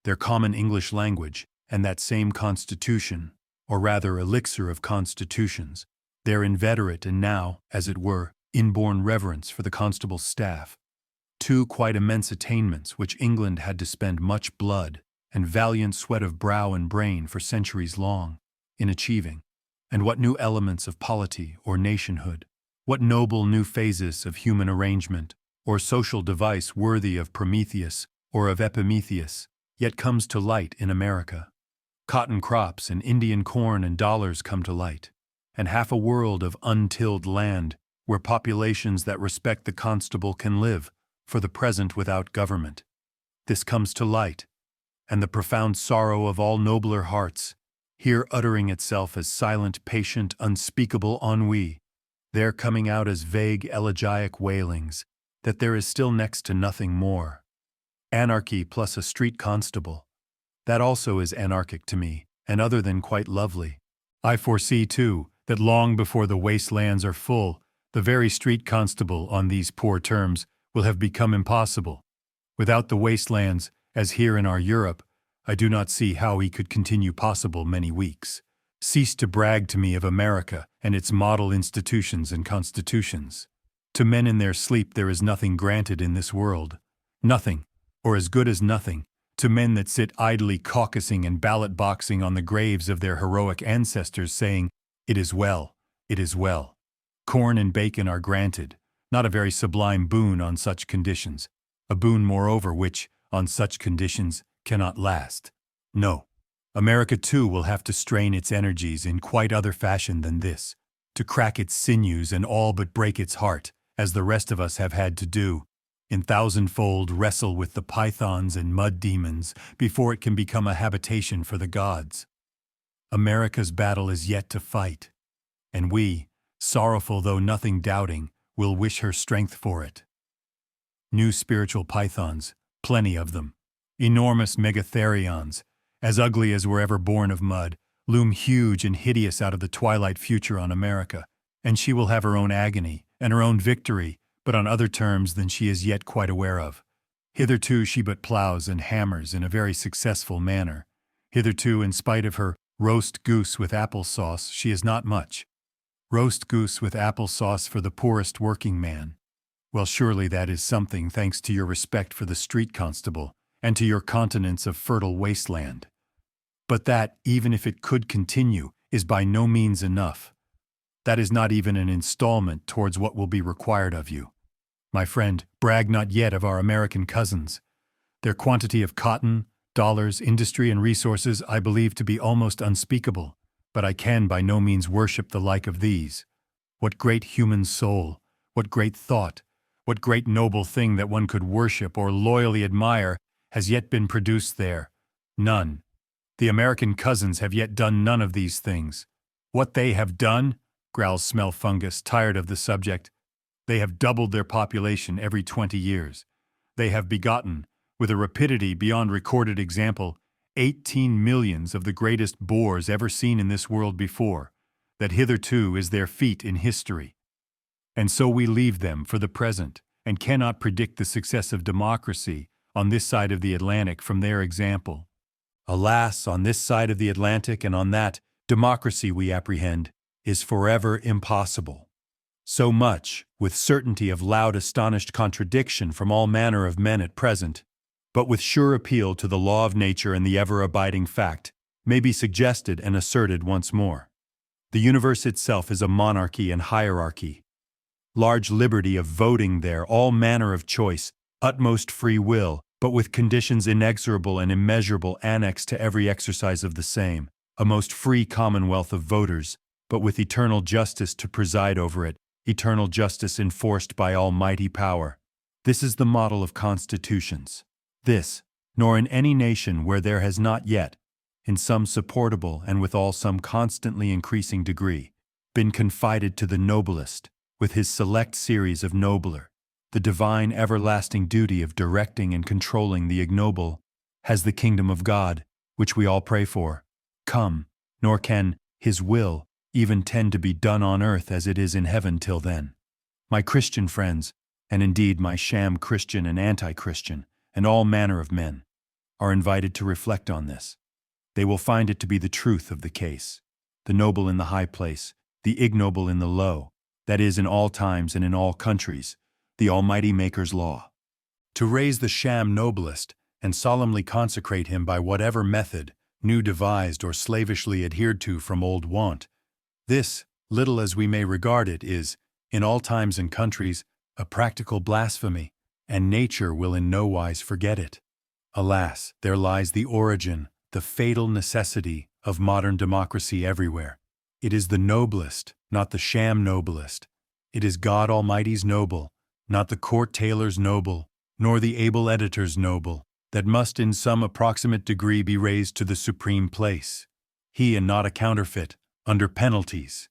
their common English language, and that same constitution, or rather elixir of constitutions, their inveterate and now, as it were, inborn reverence for the constable's staff. Two quite immense attainments which England had to spend much blood and valiant sweat of brow and brain for centuries long in achieving, and what new elements of polity or nationhood, what noble new phases of human arrangement or social device worthy of Prometheus or of Epimetheus, yet comes to light in America. Cotton crops and Indian corn and dollars come to light, and half a world of untilled land where populations that respect the constable can live, for the present without government. This comes to light, and the profound sorrow of all nobler hearts, here uttering itself as silent, patient, unspeakable ennui, there coming out as vague elegiac wailings, that there is still next to nothing more. Anarchy plus a street constable. That also is anarchic to me, and other than quite lovely. I foresee, too, that long before the wastelands are full, the very street constable on these poor terms will have become impossible. Without the wastelands, as here in our Europe, I do not see how he could continue possible many weeks. Cease to brag to me of America and its model institutions and constitutions. To men in their sleep there is nothing granted in this world. Nothing, or as good as nothing, to men that sit idly caucusing and ballot boxing on the graves of their heroic ancestors, saying, "It is well, it is well." Corn and bacon are granted, not a very sublime boon on such conditions, a boon moreover which, on such conditions, cannot last. No, America too will have to strain its energies in quite other fashion than this, to crack its sinews and all but break its heart, as the rest of us have had to do, in thousandfold wrestle with the pythons and mud demons before it can become a habitation for the gods. America's battle is yet to fight, and we, sorrowful though nothing doubting, will wish her strength for it. New spiritual pythons, plenty of them, enormous megatherions, as ugly as were ever born of mud, loom huge and hideous out of the twilight future on America, and she will have her own agony and her own victory, but on other terms than she is yet quite aware of. Hitherto she but plows and hammers in a very successful manner. Hitherto, in spite of her roast goose with applesauce, she is not much. Roast goose with applesauce for the poorest working man. Well, surely that is something, thanks to your respect for the street constable and to your continence of fertile wasteland. But that, even if it could continue, is by no means enough. That is not even an installment towards what will be required of you. My friend, brag not yet of our American cousins. Their quantity of cotton, Dollars, industry, and resources I believe to be almost unspeakable, but I can by no means worship the like of these. What great human soul, what great thought, what great noble thing that one could worship or loyally admire has yet been produced there? None. The American cousins have yet done none of these things. What they have done, growls Smellfungus, tired of the subject, they have doubled their population every 20 years. They have begotten, with a rapidity beyond recorded example, 18 millions of the greatest boors ever seen in this world before, that hitherto is their feat in history. And so we leave them for the present, and cannot predict the success of democracy on this side of the Atlantic from their example. Alas, on this side of the Atlantic and on that, democracy, we apprehend, is forever impossible. So much, with certainty of loud astonished contradiction from all manner of men at present, but with sure appeal to the law of nature and the ever-abiding fact, may be suggested and asserted once more. The universe itself is a monarchy and hierarchy. Large liberty of voting there, all manner of choice, utmost free will, but with conditions inexorable and immeasurable annexed to every exercise of the same, a most free commonwealth of voters, but with eternal justice to preside over it, eternal justice enforced by almighty power. This is the model of constitutions. This, nor in any nation where there has not yet, in some supportable and withal some constantly increasing degree, been confided to the noblest, with his select series of nobler, the divine everlasting duty of directing and controlling the ignoble, has the kingdom of God, which we all pray for, come, nor can his will even tend to be done on earth as it is in heaven till then. My Christian friends, and indeed my sham Christian and anti-Christian, and all manner of men, are invited to reflect on this. They will find it to be the truth of the case, the noble in the high place, the ignoble in the low, that is, in all times and in all countries, the Almighty Maker's law. To raise the sham noblest, and solemnly consecrate him by whatever method, new devised or slavishly adhered to from old wont, this, little as we may regard it, is, in all times and countries, a practical blasphemy, and nature will in no wise forget it. Alas, there lies the origin, the fatal necessity of modern democracy everywhere. It is the noblest, not the sham noblest. It is God Almighty's noble, not the court tailor's noble, nor the able editor's noble, that must in some approximate degree be raised to the supreme place. He and not a counterfeit, under penalties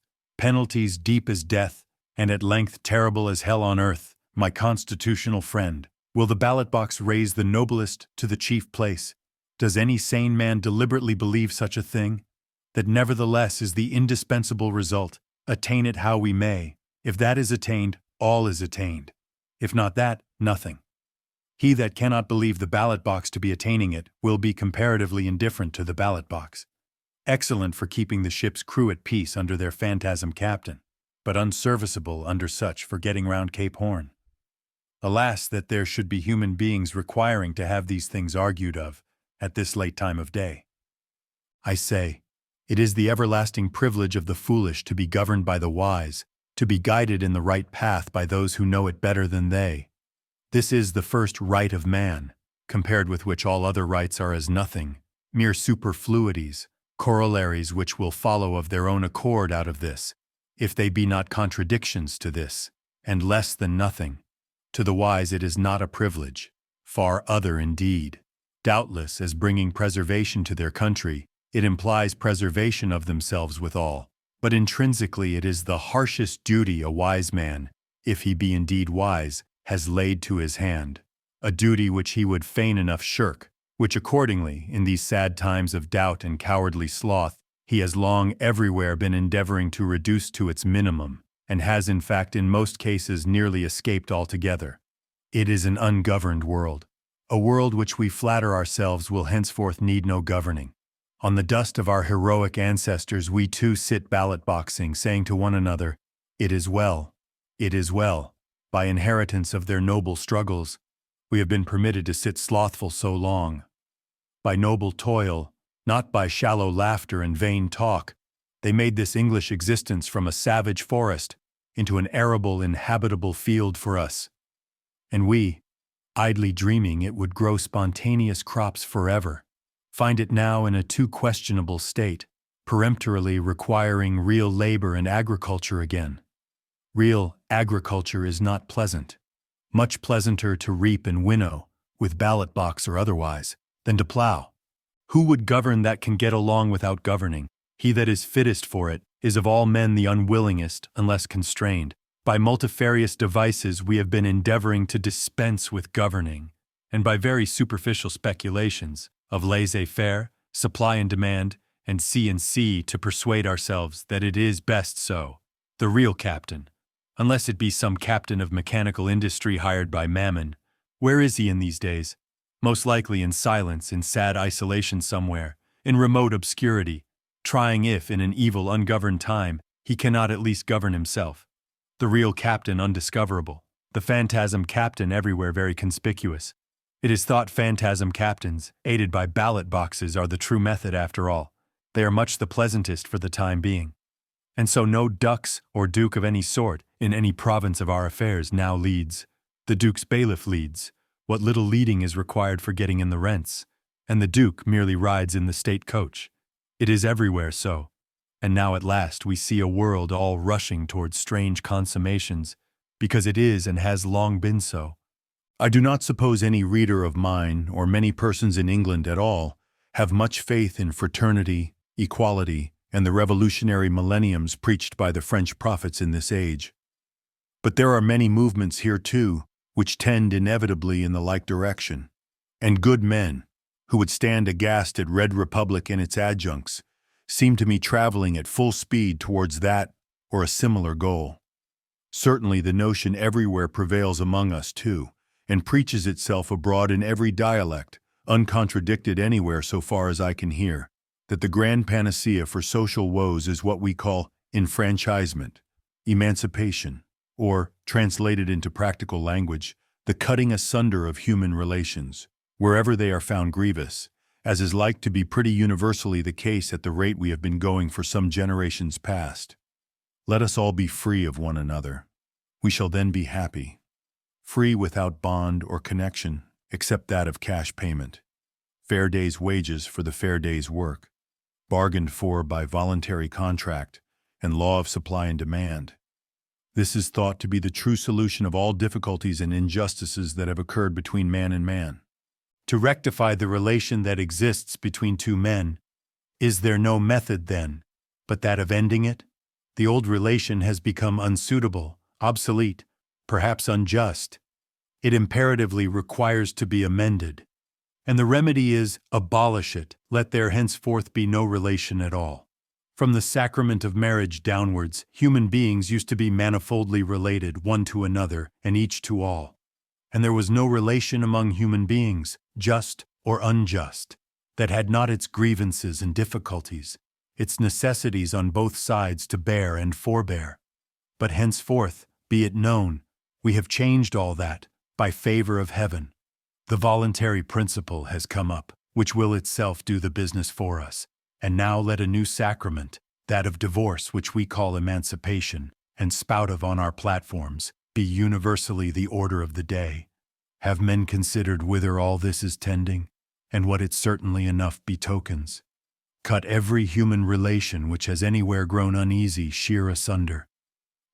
deep as death, and at length terrible as hell on earth, my constitutional friend, will the ballot box raise the noblest to the chief place. Does any sane man deliberately believe such a thing? That nevertheless is the indispensable result, attain it how we may. If that is attained, all is attained. If not that, nothing. He that cannot believe the ballot box to be attaining it will be comparatively indifferent to the ballot box. Excellent for keeping the ship's crew at peace under their phantasm captain, but unserviceable under such for getting round Cape Horn. Alas, that there should be human beings requiring to have these things argued of at this late time of day. I say, it is the everlasting privilege of the foolish to be governed by the wise, to be guided in the right path by those who know it better than they. This is the first right of man, compared with which all other rights are as nothing, mere superfluities, corollaries which will follow of their own accord out of this, if they be not contradictions to this, and less than nothing. To the wise it is not a privilege, far other indeed. Doubtless, as bringing preservation to their country, it implies preservation of themselves withal, but intrinsically it is the harshest duty a wise man, if he be indeed wise, has laid to his hand, a duty which he would fain enough shirk, which accordingly, in these sad times of doubt and cowardly sloth, he has long everywhere been endeavoring to reduce to its minimum, and has in fact in most cases nearly escaped altogether. It is an ungoverned world, a world which we flatter ourselves will henceforth need no governing. On the dust of our heroic ancestors we too sit ballot boxing, saying to one another, "It is well, it is well." By inheritance of their noble struggles, we have been permitted to sit slothful so long. By noble toil, not by shallow laughter and vain talk, they made this English existence from a savage forest into an arable, inhabitable field for us. And we, idly dreaming it would grow spontaneous crops forever, find it now in a too questionable state, peremptorily requiring real labor and agriculture again. Real agriculture is not pleasant. Much pleasanter to reap and winnow, with ballot box or otherwise, than to plow. Who would govern that can get along without governing? He that is fittest for it is of all men the unwillingest, unless constrained. By multifarious devices we have been endeavoring to dispense with governing, and by very superficial speculations of laissez-faire, supply and demand, and C to persuade ourselves that it is best so. The real captain, unless it be some captain of mechanical industry hired by Mammon, where is he in these days? Most likely in silence, in sad isolation somewhere, in remote obscurity, trying if, in an evil ungoverned time, he cannot at least govern himself. The real captain undiscoverable, the phantasm captain everywhere very conspicuous. It is thought phantasm captains, aided by ballot boxes, are the true method after all. They are much the pleasantest for the time being. And so no dux or duke of any sort, in any province of our affairs, now leads. The duke's bailiff leads, what little leading is required for getting in the rents, and the duke merely rides in the state coach. It is everywhere so. And now at last we see a world all rushing towards strange consummations, because it is and has long been so. I do not suppose any reader of mine, or many persons in England at all, have much faith in fraternity, equality, and the revolutionary millenniums preached by the French prophets in this age. But there are many movements here too, which tend inevitably in the like direction, and good men, who would stand aghast at Red Republic and its adjuncts, seem to me traveling at full speed towards that or a similar goal. Certainly the notion everywhere prevails among us too, and preaches itself abroad in every dialect, uncontradicted anywhere so far as I can hear, that the grand panacea for social woes is what we call enfranchisement, emancipation, or, translated into practical language, the cutting asunder of human relations, wherever they are found grievous, as is like to be pretty universally the case at the rate we have been going for some generations past. Let us all be free of one another. We shall then be happy. Free without bond or connection, except that of cash payment. Fair day's wages for the fair day's work, bargained for by voluntary contract and law of supply and demand. This is thought to be the true solution of all difficulties and injustices that have occurred between man and man. To rectify the relation that exists between two men, is there no method then, but that of ending it? The old relation has become unsuitable, obsolete, perhaps unjust. It imperatively requires to be amended. And the remedy is, abolish it, let there henceforth be no relation at all. From the sacrament of marriage downwards, human beings used to be manifoldly related, one to another, and each to all. And there was no relation among human beings, just or unjust, that had not its grievances and difficulties, its necessities on both sides to bear and forbear. But henceforth, be it known, we have changed all that, by favor of heaven. The voluntary principle has come up, which will itself do the business for us, and now let a new sacrament, that of divorce which we call emancipation, and spout of on our platforms, be universally the order of the day. Have men considered whither all this is tending, and what it certainly enough betokens? Cut every human relation which has anywhere grown uneasy sheer asunder.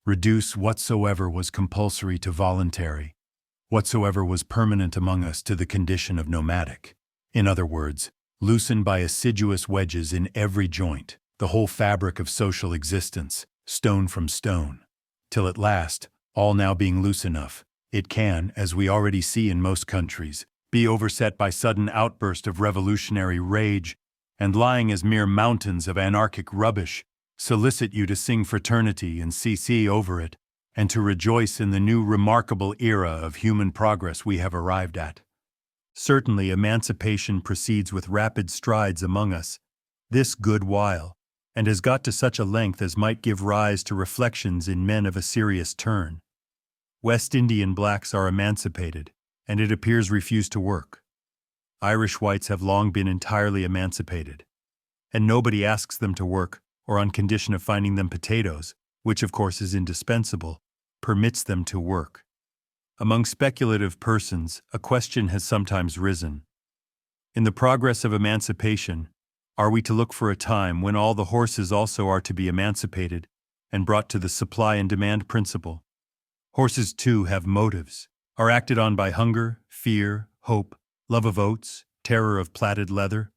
Reduce whatsoever was compulsory to voluntary, whatsoever was permanent among us to the condition of nomadic. In other words, loosen by assiduous wedges in every joint the whole fabric of social existence, stone from stone, till at last, all now being loose enough, it can, as we already see in most countries, be overset by sudden outburst of revolutionary rage, and lying as mere mountains of anarchic rubbish, solicit you to sing fraternity and CC over it, and to rejoice in the new remarkable era of human progress we have arrived at. Certainly emancipation proceeds with rapid strides among us, this good while, and has got to such a length as might give rise to reflections in men of a serious turn. West Indian blacks are emancipated, and it appears refuse to work. Irish whites have long been entirely emancipated, and nobody asks them to work, or on condition of finding them potatoes, which of course is indispensable, permits them to work. Among speculative persons, a question has sometimes risen. In the progress of emancipation, are we to look for a time when all the horses also are to be emancipated and brought to the supply and demand principle? Horses, too, have motives, are acted on by hunger, fear, hope, love of oats, terror of plaited leather.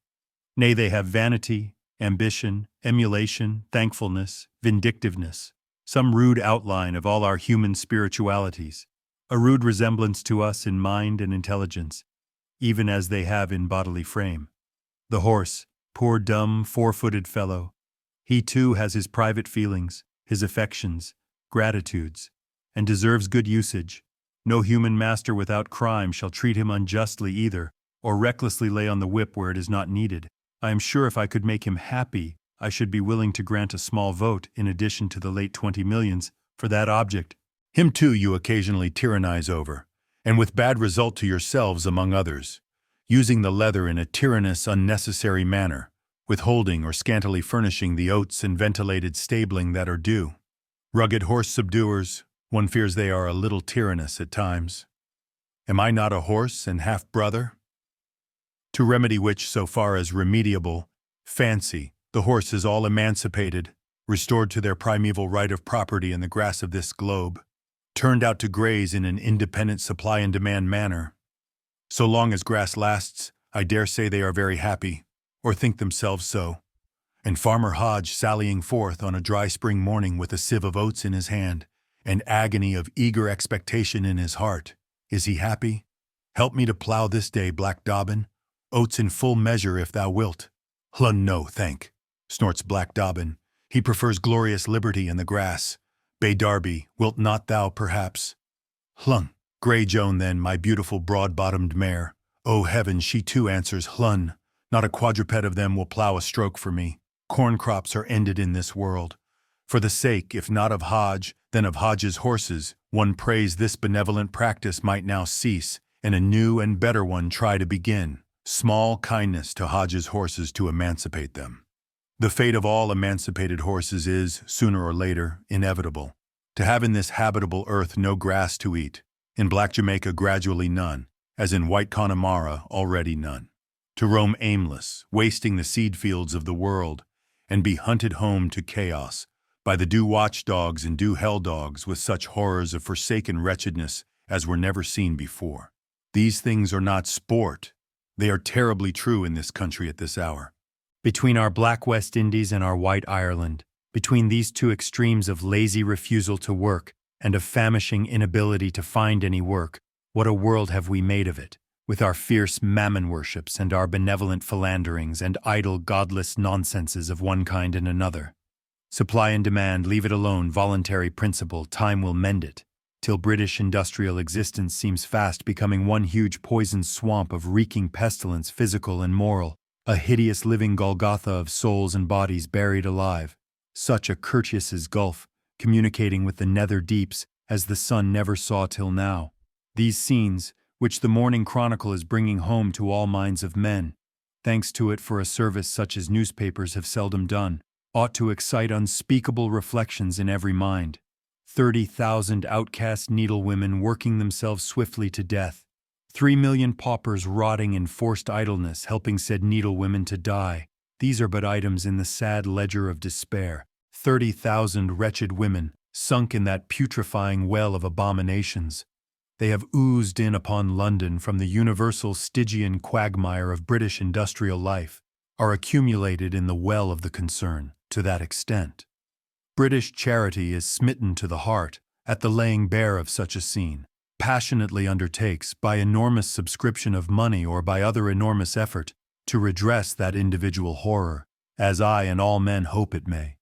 Nay, they have vanity, ambition, emulation, thankfulness, vindictiveness, some rude outline of all our human spiritualities, a rude resemblance to us in mind and intelligence, even as they have in bodily frame. The horse, poor dumb, four-footed fellow, he too has his private feelings, his affections, gratitudes, and deserves good usage. No human master without crime shall treat him unjustly either, or recklessly lay on the whip where it is not needed. I am sure if I could make him happy, I should be willing to grant a small vote, in addition to the late 20 millions, for that object. Him too you occasionally tyrannize over, and with bad result to yourselves among others, using the leather in a tyrannous, unnecessary manner, withholding or scantily furnishing the oats and ventilated stabling that are due. Rugged horse subduers, one fears they are a little tyrannous at times. Am I not a horse and half-brother? To remedy which, so far as remediable, fancy, the horse is all emancipated, restored to their primeval right of property in the grass of this globe, turned out to graze in an independent supply and demand manner. So long as grass lasts, I dare say they are very happy, or think themselves so. And Farmer Hodge sallying forth on a dry spring morning with a sieve of oats in his hand, an agony of eager expectation in his heart, is he happy? Help me to plough this day, Black Dobbin. Oats in full measure if thou wilt. Hlun, no, thank, snorts Black Dobbin. He prefers glorious liberty in the grass. Bay Darby, wilt not thou, perhaps? Hlun. Grey Joan, then, my beautiful broad-bottomed mare. O heaven, she too answers Hlun. Not a quadruped of them will plough a stroke for me. Corn crops are ended in this world. For the sake, if not of Hodge, then of Hodge's horses, one prays this benevolent practice might now cease, and a new and better one try to begin. Small kindness to Hodge's horses to emancipate them. The fate of all emancipated horses is, sooner or later, inevitable. To have in this habitable earth no grass to eat, in Black Jamaica gradually none, as in White Connemara already none. To roam aimless, wasting the seed fields of the world, and be hunted home to chaos by the due watchdogs and due hell-dogs with such horrors of forsaken wretchedness as were never seen before. These things are not sport. They are terribly true in this country at this hour. Between our black West Indies and our white Ireland, between these two extremes of lazy refusal to work and of famishing inability to find any work, what a world have we made of it, with our fierce mammon worships and our benevolent philanderings and idle godless nonsenses of one kind and another. Supply and demand, leave it alone, voluntary principle, time will mend it, till British industrial existence seems fast becoming one huge poisoned swamp of reeking pestilence, physical and moral, a hideous living Golgotha of souls and bodies buried alive, such a Curtius's gulf, communicating with the nether deeps as the sun never saw till now. These scenes, which the Morning Chronicle is bringing home to all minds of men, thanks to it for a service such as newspapers have seldom done, ought to excite unspeakable reflections in every mind. 30,000 outcast needlewomen working themselves swiftly to death, 3 million paupers rotting in forced idleness helping said needlewomen to die. These are but items in the sad ledger of despair. 30,000 wretched women, sunk in that putrefying well of abominations. They have oozed in upon London from the universal Stygian quagmire of British industrial life, are accumulated in the well of the concern, to that extent. British charity is smitten to the heart at the laying bare of such a scene, passionately undertakes, by enormous subscription of money or by other enormous effort, to redress that individual horror, as I and all men hope it may.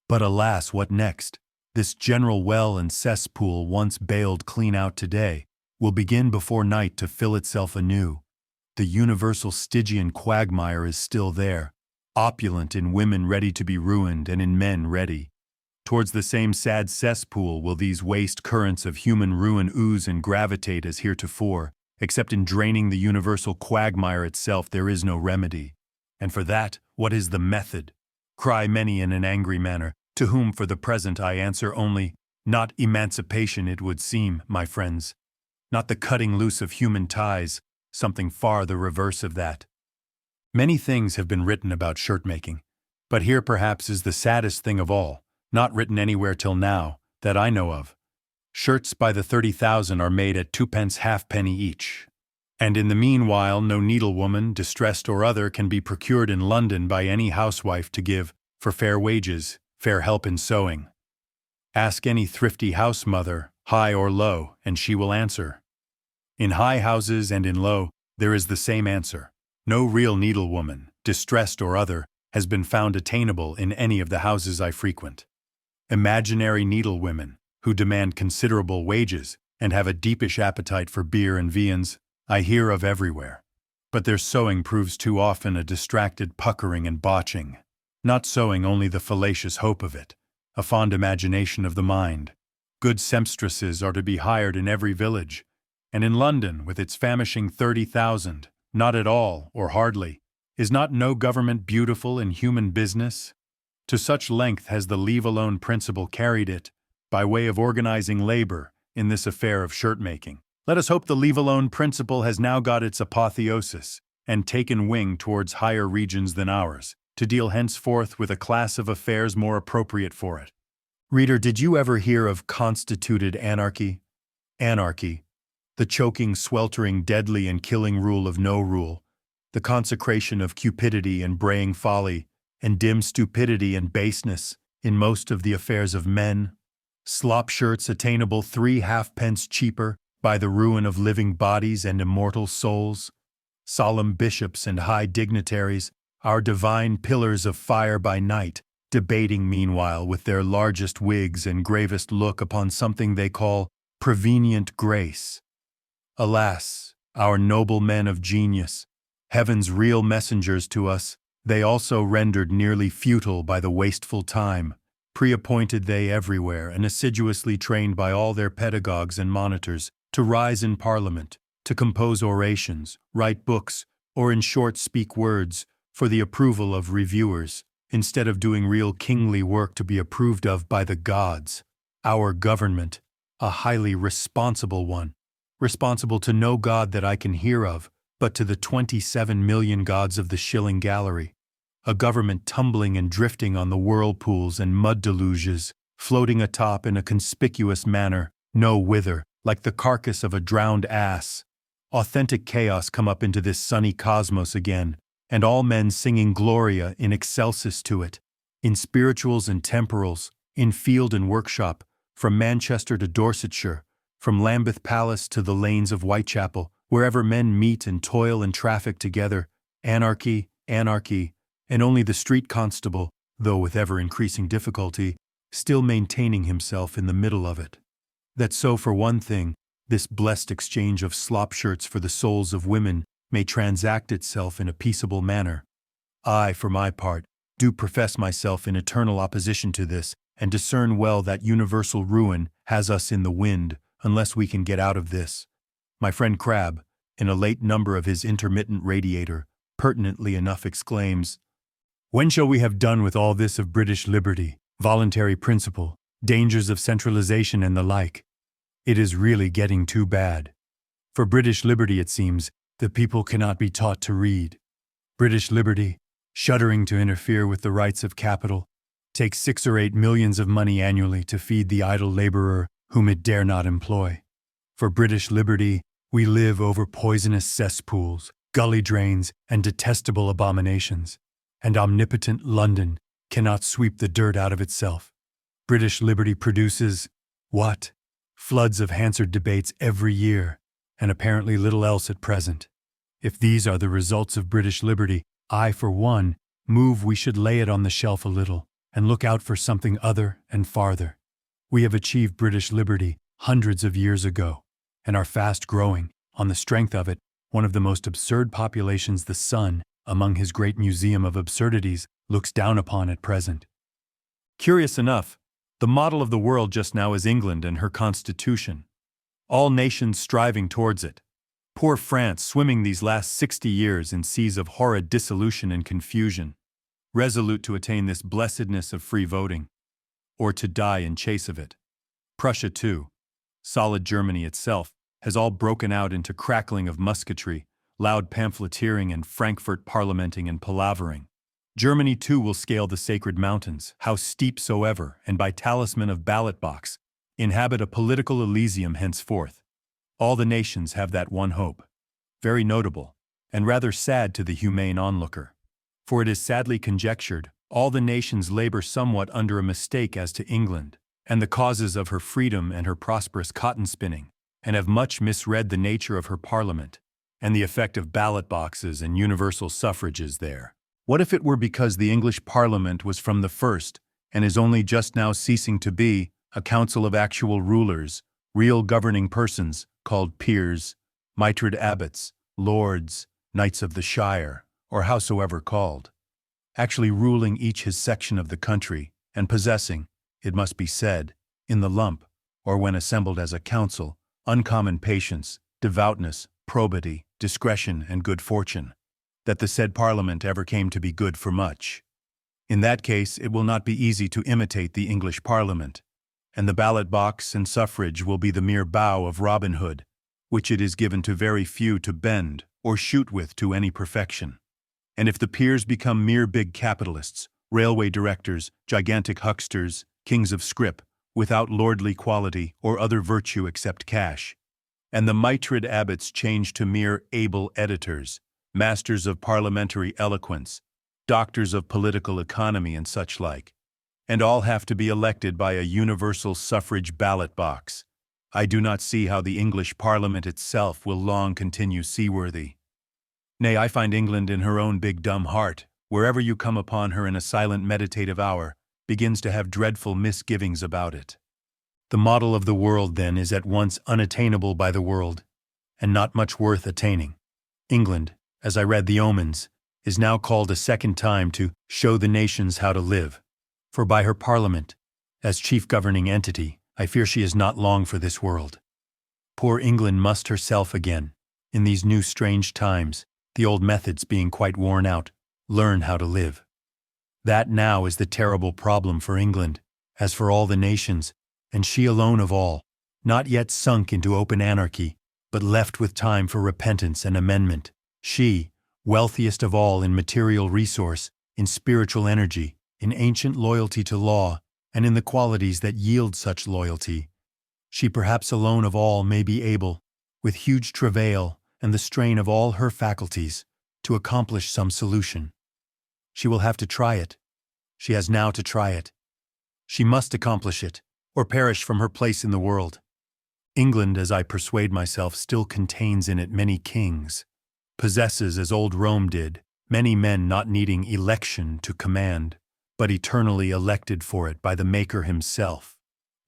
But alas, what next? This general well and cesspool, once bailed clean out today, will begin before night to fill itself anew. The universal Stygian quagmire is still there, opulent in women ready to be ruined and in men ready. Towards the same sad cesspool will these waste currents of human ruin ooze and gravitate as heretofore, except in draining the universal quagmire itself there is no remedy. And for that, what is the method? Cry many in an angry manner, to whom for the present I answer only, not emancipation it would seem, my friends, not the cutting loose of human ties, something far the reverse of that, Many things have been written about shirt-making, but here perhaps is the saddest thing of all, not written anywhere till now, that I know of. Shirts by the 30,000 are made at 2 pence halfpenny each. And in the meanwhile no needlewoman, distressed or other, can be procured in London by any housewife to give, for fair wages, fair help in sewing. Ask any thrifty house mother, high or low, and she will answer. In high houses and in low, there is the same answer. No real needlewoman, distressed or other, has been found attainable in any of the houses I frequent. Imaginary needlewomen, who demand considerable wages and have a deepish appetite for beer and viands, I hear of everywhere. But their sewing proves too often a distracted puckering and botching. Not sewing only the fallacious hope of it, a fond imagination of the mind. Good sempstresses are to be hired in every village, and in London, with its famishing 30,000, not at all, or hardly, is not no government beautiful in human business? To such length has the leave-alone principle carried it, by way of organizing labor, in this affair of shirt-making. Let us hope the leave-alone principle has now got its apotheosis, and taken wing towards higher regions than ours, to deal henceforth with a class of affairs more appropriate for it. Reader, did you ever hear of constituted anarchy? Anarchy, the choking, sweltering, deadly and killing rule of no rule, the consecration of cupidity and braying folly, and dim stupidity and baseness in most of the affairs of men, slop shirts attainable 3 halfpence cheaper by the ruin of living bodies and immortal souls, solemn bishops and high dignitaries, our divine pillars of fire by night, debating meanwhile with their largest wigs and gravest look upon something they call prevenient grace. Alas, our noble men of genius, heaven's real messengers to us, they also rendered nearly futile by the wasteful time, pre-appointed they everywhere and assiduously trained by all their pedagogues and monitors to rise in Parliament, to compose orations, write books, or in short speak words, for the approval of reviewers, instead of doing real kingly work to be approved of by the gods. Our government, a highly responsible one, responsible to no god that I can hear of, but to the 27 million gods of the shilling gallery. A government tumbling and drifting on the whirlpools and mud deluges, floating atop in a conspicuous manner, no whither, like the carcass of a drowned ass. Authentic chaos come up into this sunny cosmos again, and all men singing Gloria in excelsis to it, in spirituals and temporals, in field and workshop, from Manchester to Dorsetshire, from Lambeth Palace to the lanes of Whitechapel, wherever men meet and toil and traffic together, anarchy, anarchy, and only the street constable, though with ever-increasing difficulty, still maintaining himself in the middle of it. That so, for one thing, this blessed exchange of slop shirts for the souls of women may transact itself in a peaceable manner. I, for my part, do profess myself in eternal opposition to this, and discern well that universal ruin has us in the wind, unless we can get out of this. My friend Crabbe, in a late number of his intermittent radiator, pertinently enough exclaims, "When shall we have done with all this of British liberty, voluntary principle, dangers of centralization and the like? It is really getting too bad. For British liberty, it seems, the people cannot be taught to read. British liberty, shuddering to interfere with the rights of capital, takes 6 or 8 millions of money annually to feed the idle laborer whom it dare not employ. For British liberty, we live over poisonous cesspools, gully drains, and detestable abominations, and omnipotent London cannot sweep the dirt out of itself. British liberty produces, what? Floods of Hansard debates every year, and apparently little else at present. If these are the results of British liberty, I, for one, move we should lay it on the shelf a little, and look out for something other and farther. We have achieved British liberty hundreds of years ago, and are fast growing, on the strength of it, one of the most absurd populations the sun, among his great museum of absurdities, looks down upon at present. Curious enough, the model of the world just now is England and her constitution. All nations striving towards it. Poor France swimming these last 60 years in seas of horrid dissolution and confusion, resolute to attain this blessedness of free voting, or to die in chase of it. Prussia, too, solid Germany itself, has all broken out into crackling of musketry, loud pamphleteering and Frankfurt parliamenting and palavering. Germany too will scale the sacred mountains, how steep soever, and by talisman of ballot box, inhabit a political Elysium henceforth. All the nations have that one hope. Very notable, and rather sad to the humane onlooker. For it is sadly conjectured, all the nations labor somewhat under a mistake as to England, and the causes of her freedom and her prosperous cotton spinning, and have much misread the nature of her parliament, and the effect of ballot boxes and universal suffrages there. What if it were because the English Parliament was from the first, and is only just now ceasing to be, a council of actual rulers, real governing persons, called peers, mitred abbots, lords, knights of the shire, or howsoever called, actually ruling each his section of the country, and possessing, it must be said, in the lump, or when assembled as a council, uncommon patience, devoutness, probity, discretion, and good fortune, that the said Parliament ever came to be good for much. In that case it will not be easy to imitate the English Parliament, and the ballot box and suffrage will be the mere bow of Robin Hood, which it is given to very few to bend or shoot with to any perfection. And if the peers become mere big capitalists, railway directors, gigantic hucksters, kings of scrip, without lordly quality or other virtue except cash, and the mitred abbots change to mere able editors, masters of parliamentary eloquence, doctors of political economy and such like, and all have to be elected by a universal suffrage ballot box, I do not see how the English Parliament itself will long continue seaworthy. Nay, I find England in her own big dumb heart, wherever you come upon her in a silent meditative hour, begins to have dreadful misgivings about it. The model of the world, then, is at once unattainable by the world, and not much worth attaining. England, as I read the omens, is now called a second time to show the nations how to live. For by her Parliament, as chief governing entity, I fear she is not long for this world. Poor England must herself again, in these new strange times, the old methods being quite worn out, learn how to live. That now is the terrible problem for England, as for all the nations, and she alone of all, not yet sunk into open anarchy, but left with time for repentance and amendment. She, wealthiest of all in material resource, in spiritual energy, in ancient loyalty to law, and in the qualities that yield such loyalty, she perhaps alone of all may be able, with huge travail and the strain of all her faculties, to accomplish some solution. She will have to try it. She has now to try it. She must accomplish it, or perish from her place in the world. England, as I persuade myself, still contains in it many kings, possesses, as old Rome did, many men not needing election to command, but eternally elected for it by the Maker himself.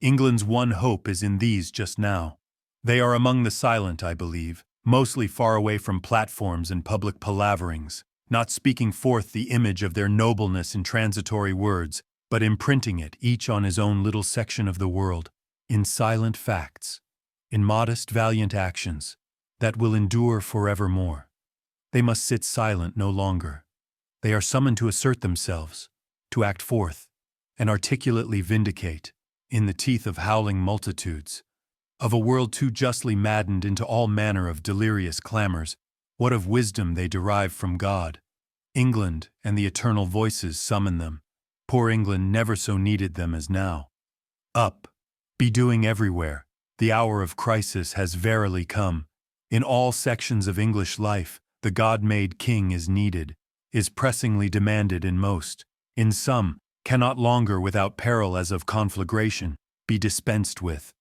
England's one hope is in these just now. They are among the silent, I believe, mostly far away from platforms and public palaverings, not speaking forth the image of their nobleness in transitory words, but imprinting it, each on his own little section of the world, in silent facts, in modest, valiant actions, that will endure forevermore. They must sit silent no longer. They are summoned to assert themselves, to act forth, and articulately vindicate, in the teeth of howling multitudes, of a world too justly maddened into all manner of delirious clamors, what of wisdom they derive from God. England and the eternal voices summon them. Poor England never so needed them as now. Up, be doing everywhere. The hour of crisis has verily come. In all sections of English life, the God-made king is needed, is pressingly demanded in most. In some, cannot longer without peril as of conflagration, be dispensed with.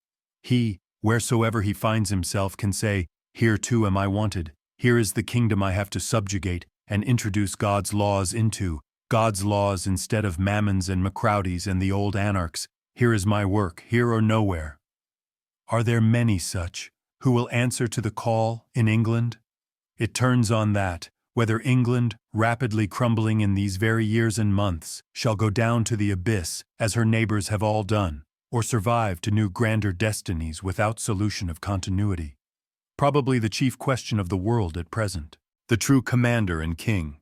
He, wheresoever he finds himself, can say, "Here too am I wanted. Here is the kingdom I have to subjugate and introduce God's laws into, God's laws instead of Mammon's and Macrowdy's and the old anarchs. Here is my work, here or nowhere." Are there many such, who will answer to the call in England? It turns on that, whether England, rapidly crumbling in these very years and months, shall go down to the abyss, as her neighbors have all done, or survive to new grander destinies without solution of continuity. Probably the chief question of the world at present. The true commander and king,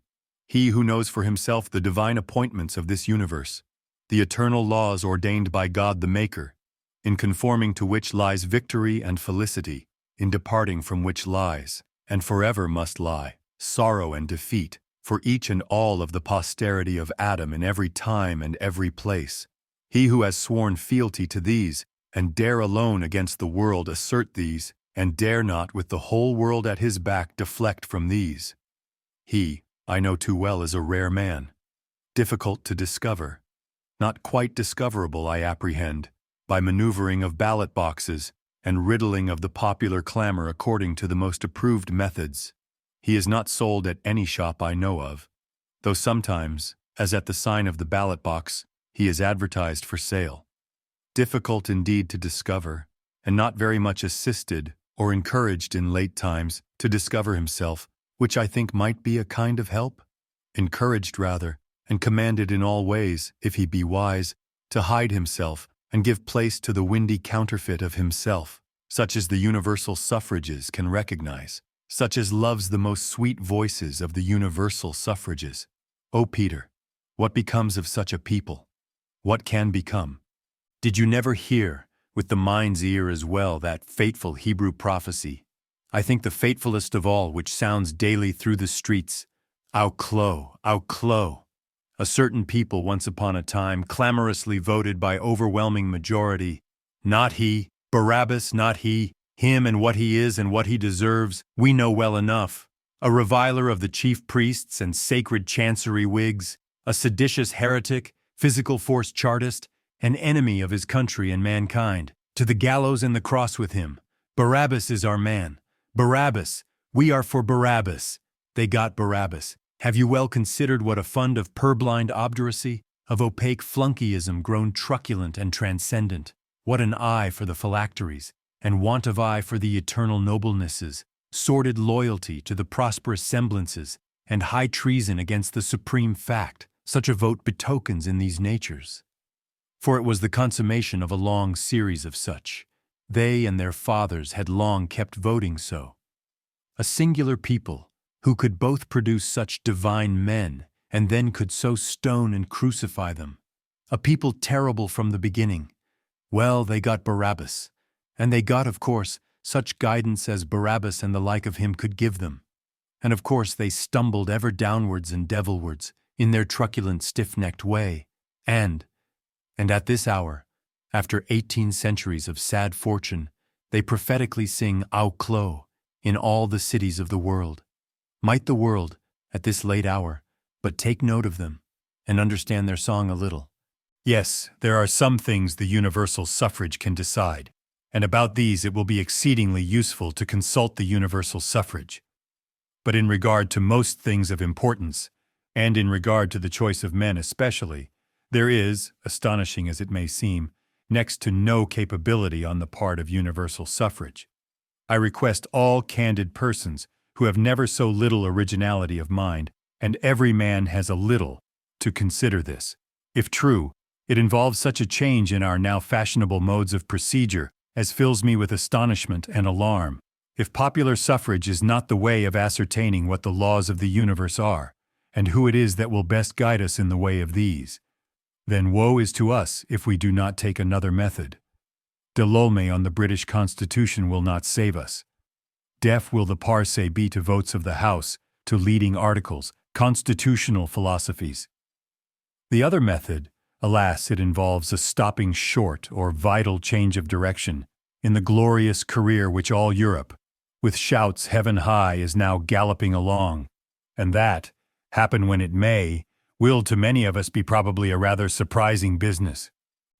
he who knows for himself the divine appointments of this universe, the eternal laws ordained by God the Maker, in conforming to which lies victory and felicity, in departing from which lies and forever must lie, sorrow and defeat, for each and all of the posterity of Adam in every time and every place. He who has sworn fealty to these, and dare alone against the world assert these, and dare not with the whole world at his back deflect from these. He, I know too well, is a rare man, difficult to discover, not quite discoverable, I apprehend, by maneuvering of ballot boxes and riddling of the popular clamor according to the most approved methods. He is not sold at any shop I know of, though sometimes, as at the sign of the ballot box, he is advertised for sale. Difficult indeed to discover, and not very much assisted or encouraged in late times to discover himself, which I think might be a kind of help. Encouraged rather, and commanded in all ways, if he be wise, to hide himself and give place to the windy counterfeit of himself, such as the universal suffrages can recognize, such as loves the most sweet voices of the universal suffrages. O Peter, what becomes of such a people? What can become? Did you never hear, with the mind's ear as well, that fateful Hebrew prophecy, I think the fatefulest of all, which sounds daily through the streets, Au clo, au clo. A certain people once upon a time clamorously voted by overwhelming majority, not he, Barabbas, not he, him and what he is and what he deserves, we know well enough. A reviler of the chief priests and sacred chancery wigs, a seditious heretic, physical force chartist, an enemy of his country and mankind, to the gallows and the cross with him. Barabbas is our man. Barabbas, we are for Barabbas. They got Barabbas. Have you well considered what a fund of purblind obduracy, of opaque flunkeyism grown truculent and transcendent? What an eye for the phylacteries, and want of eye for the eternal noblenesses, sordid loyalty to the prosperous semblances, and high treason against the supreme fact, such a vote betokens in these natures. For it was the consummation of a long series of such. They and their fathers had long kept voting so. A singular people, who could both produce such divine men, and then could so stone and crucify them. A people terrible from the beginning. Well, they got Barabbas, and they got, of course, such guidance as Barabbas and the like of him could give them. And of course they stumbled ever downwards and devilwards, in their truculent stiff-necked way, and at this hour, after 18 centuries of sad fortune, they prophetically sing Au clo in all the cities of the world. Might the world, at this late hour, but take note of them, and understand their song a little. Yes, there are some things the universal suffrage can decide, and about these it will be exceedingly useful to consult the universal suffrage. But in regard to most things of importance, and in regard to the choice of men especially, there is, astonishing as it may seem, next to no capability on the part of universal suffrage. I request all candid persons who have never so little originality of mind, and every man has a little, to consider this. If true, it involves such a change in our now fashionable modes of procedure as fills me with astonishment and alarm. If popular suffrage is not the way of ascertaining what the laws of the universe are, and who it is that will best guide us in the way of these, then woe is to us if we do not take another method. Delolme on the British Constitution will not save us. Deaf will the parse be to votes of the House, to leading articles, constitutional philosophies. The other method, alas, it involves a stopping short or vital change of direction in the glorious career which all Europe, with shouts heaven high, is now galloping along, and that, happen when it may, will to many of us be probably a rather surprising business.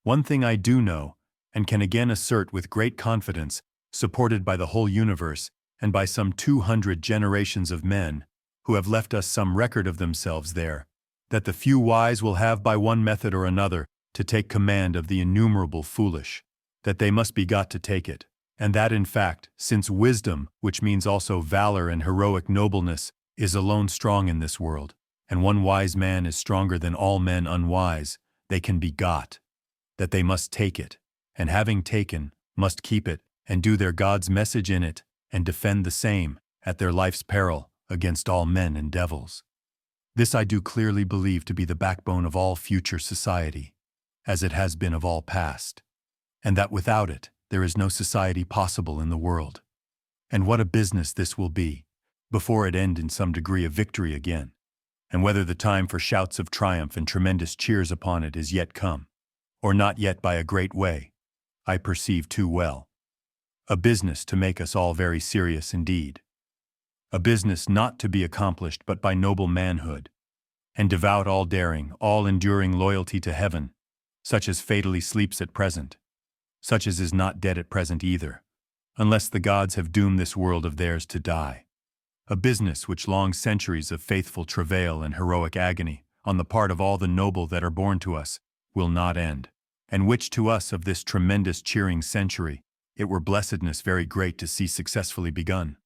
One thing I do know, and can again assert with great confidence, supported by the whole universe, and by some 200 generations of men, who have left us some record of themselves there, that the few wise will have by one method or another to take command of the innumerable foolish, that they must be got to take it, and that in fact, since wisdom, which means also valor and heroic nobleness, is alone strong in this world, and one wise man is stronger than all men unwise, they can be got, that they must take it, and having taken, must keep it, and do their God's message in it, and defend the same, at their life's peril, against all men and devils. This I do clearly believe to be the backbone of all future society, as it has been of all past, and that without it there is no society possible in the world. And what a business this will be, before it end in some degree of victory again, and whether the time for shouts of triumph and tremendous cheers upon it is yet come, or not yet by a great way, I perceive too well. A business to make us all very serious indeed. A business not to be accomplished but by noble manhood, and devout all daring, all enduring loyalty to heaven, such as fatally sleeps at present, such as is not dead at present either, unless the gods have doomed this world of theirs to die. A business which long centuries of faithful travail and heroic agony, on the part of all the noble that are born to us, will not end, and which to us of this tremendous cheering century, it were blessedness very great to see successfully begun.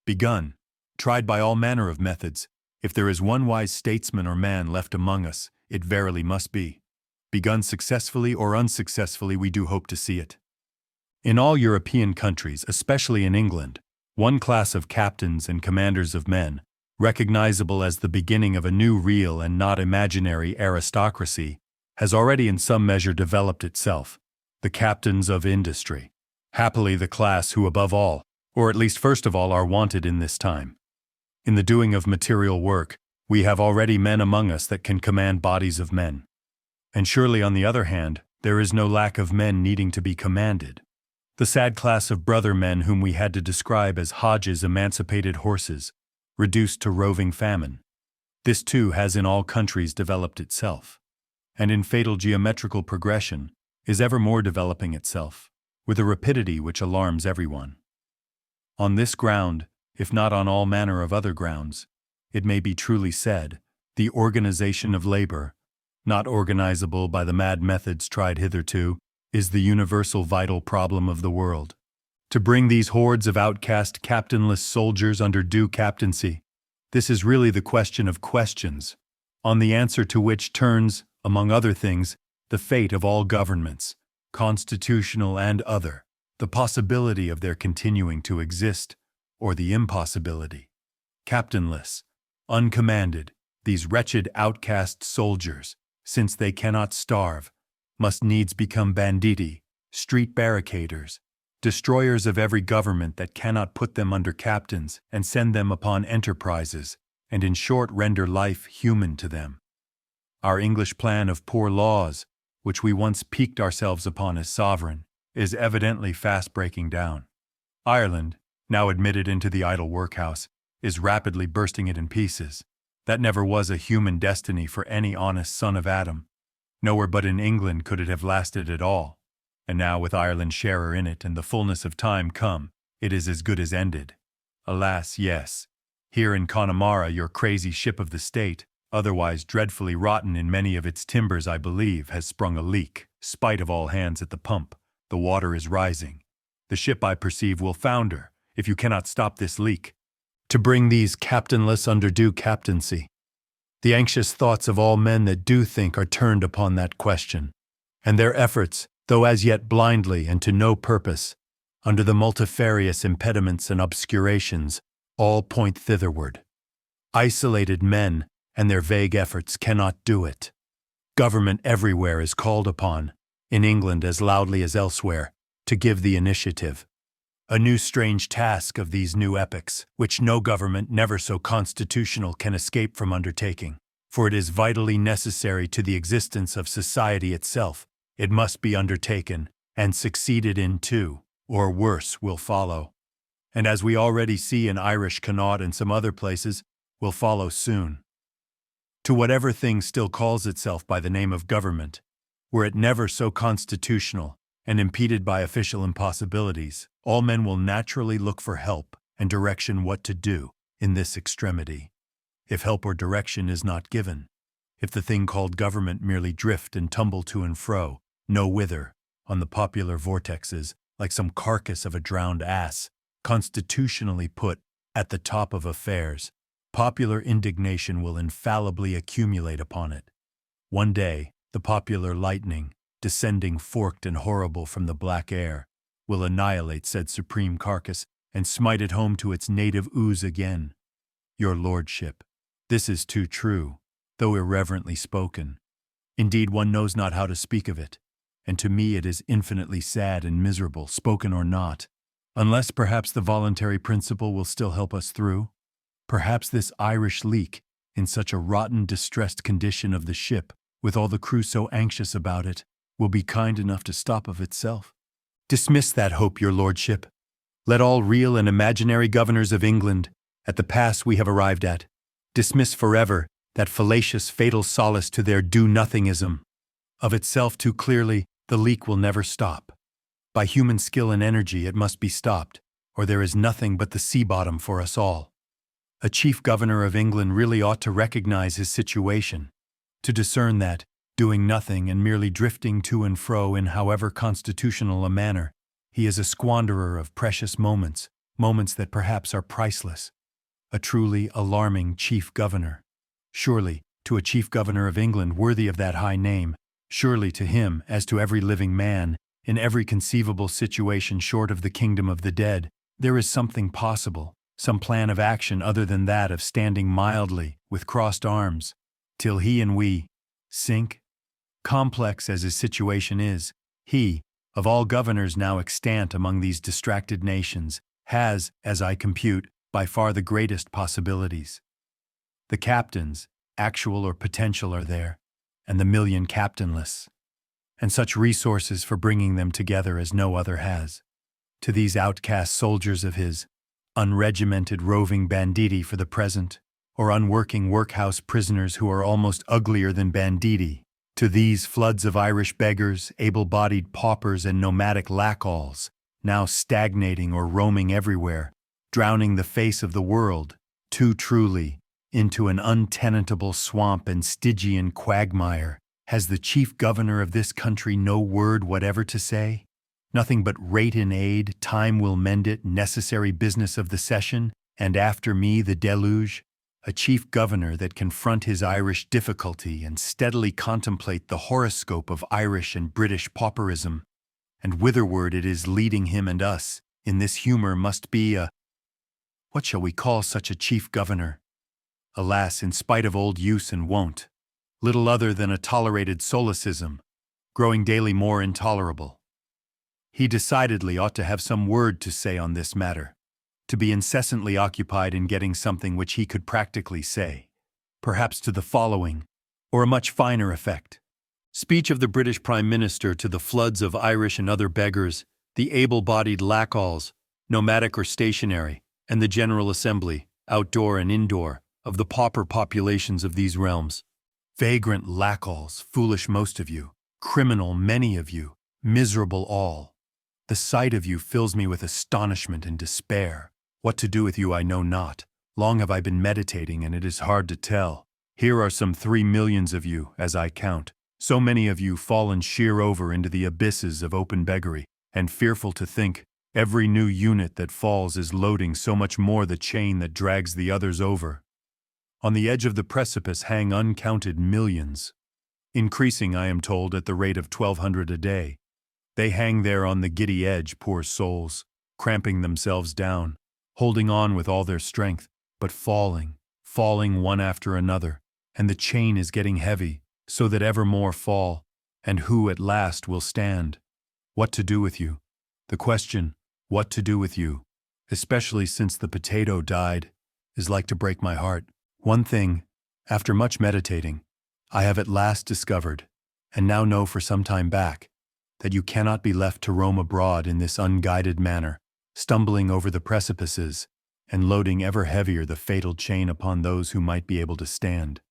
Begun, tried by all manner of methods, if there is one wise statesman or man left among us, it verily must be. Begun successfully or unsuccessfully, we do hope to see it. In all European countries, especially in England, one class of captains and commanders of men, recognizable as the beginning of a new real and not imaginary aristocracy, has already in some measure developed itself, the captains of industry. Happily the class who above all, or at least first of all, are wanted in this time. In the doing of material work, we have already men among us that can command bodies of men. And surely on the other hand, there is no lack of men needing to be commanded. The sad class of brother men whom we had to describe as Hodge's emancipated horses, reduced to roving famine. This too has in all countries developed itself, and in fatal geometrical progression is ever more developing itself, with a rapidity which alarms everyone. On this ground, if not on all manner of other grounds, it may be truly said, the organization of labor, not organizable by the mad methods tried hitherto, is the universal vital problem of the world. To bring these hordes of outcast captainless soldiers under due captaincy, this is really the question of questions, on the answer to which turns, among other things, the fate of all governments, constitutional and other, the possibility of their continuing to exist, or the impossibility. Captainless, uncommanded, these wretched outcast soldiers, since they cannot starve, must needs become banditti, street barricaders, destroyers of every government that cannot put them under captains and send them upon enterprises, and in short render life human to them. Our English plan of poor laws, which we once piqued ourselves upon as sovereign, is evidently fast breaking down. Ireland, now admitted into the idle workhouse, is rapidly bursting it in pieces. That never was a human destiny for any honest son of Adam. Nowhere but in England could it have lasted at all. And now with Ireland's sharer in it and the fullness of time come, it is as good as ended. Alas, yes. Here in Connemara, your crazy ship of the state, otherwise dreadfully rotten in many of its timbers, I believe, has sprung a leak, spite of all hands at the pump. The water is rising. The ship, I perceive, will founder, if you cannot stop this leak. To bring these captainless under due captaincy. The anxious thoughts of all men that do think are turned upon that question, and their efforts, though as yet blindly and to no purpose, under the multifarious impediments and obscurations, all point thitherward. Isolated men and their vague efforts cannot do it. Government everywhere is called upon, in England as loudly as elsewhere, to give the initiative. A new strange task of these new epochs, which no government never so constitutional can escape from undertaking, for it is vitally necessary to the existence of society itself. It must be undertaken, and succeeded in too, or worse will follow. And as we already see in Irish Connaught and some other places, will follow soon. To whatever thing still calls itself by the name of government, were it never so constitutional and impeded by official impossibilities, all men will naturally look for help and direction what to do in this extremity. If help or direction is not given, if the thing called government merely drift and tumble to and fro, no whither, on the popular vortexes, like some carcass of a drowned ass, constitutionally put at the top of affairs, popular indignation will infallibly accumulate upon it. One day, the popular lightning, descending forked and horrible from the black air, will annihilate said supreme carcass and smite it home to its native ooze again. Your lordship, this is too true, though irreverently spoken. Indeed, one knows not how to speak of it, and to me it is infinitely sad and miserable, spoken or not, unless perhaps the voluntary principle will still help us through. Perhaps this Irish leak, in such a rotten, distressed condition of the ship, with all the crew so anxious about it, will be kind enough to stop of itself. Dismiss that hope, your lordship. Let all real and imaginary governors of England, at the pass we have arrived at, dismiss forever that fallacious fatal solace to their do-nothingism. Of itself too clearly, the leak will never stop. By human skill and energy it must be stopped, or there is nothing but the sea bottom for us all. A chief governor of England really ought to recognize his situation, to discern that, doing nothing and merely drifting to and fro in however constitutional a manner, he is a squanderer of precious moments, moments that perhaps are priceless. A truly alarming chief governor. Surely, to a chief governor of England worthy of that high name, surely to him, as to every living man, in every conceivable situation short of the kingdom of the dead, there is something possible, some plan of action other than that of standing mildly, with crossed arms, till he and we sink? Complex as his situation is, he, of all governors now extant among these distracted nations, has, as I compute, by far the greatest possibilities. The captains, actual or potential, are there, and the million captainless, and such resources for bringing them together as no other has. To these outcast soldiers of his, unregimented roving banditti for the present, or unworking workhouse prisoners who are almost uglier than banditti, to these floods of Irish beggars, able-bodied paupers and nomadic lackalls, now stagnating or roaming everywhere, drowning the face of the world, too truly, into an untenantable swamp and Stygian quagmire, has the chief governor of this country no word whatever to say? Nothing but rate in aid, time will mend it, necessary business of the session, and after me the deluge? A chief governor that confront his Irish difficulty and steadily contemplate the horoscope of Irish and British pauperism, and whitherward it is leading him and us, in this humor must be what shall we call such a chief governor? Alas, in spite of old use and wont, little other than a tolerated solecism, growing daily more intolerable. He decidedly ought to have some word to say on this matter, to be incessantly occupied in getting something which he could practically say, perhaps to the following, or a much finer effect. Speech of the British Prime Minister to the floods of Irish and other beggars, the able-bodied lackalls, nomadic or stationary, and the General Assembly, outdoor and indoor, of the pauper populations of these realms. Vagrant lackalls, foolish most of you, criminal many of you, miserable all. The sight of you fills me with astonishment and despair. What to do with you I know not. Long have I been meditating, and it is hard to tell. Here are some 3 millions of you, as I count. So many of you fallen sheer over into the abysses of open beggary, and fearful to think, every new unit that falls is loading so much more the chain that drags the others over. On the edge of the precipice hang uncounted millions, increasing, I am told, at the rate of 1,200 a day. They hang there on the giddy edge, poor souls, cramping themselves down, holding on with all their strength, but falling one after another, and the chain is getting heavy, so that ever more fall, and who at last will stand? What to do with you? The question, what to do with you, especially since the potato died, is like to break my heart. One thing, after much meditating, I have at last discovered, and now know for some time back, that you cannot be left to roam abroad in this unguided manner, stumbling over the precipices, and loading ever heavier the fatal chain upon those who might be able to stand.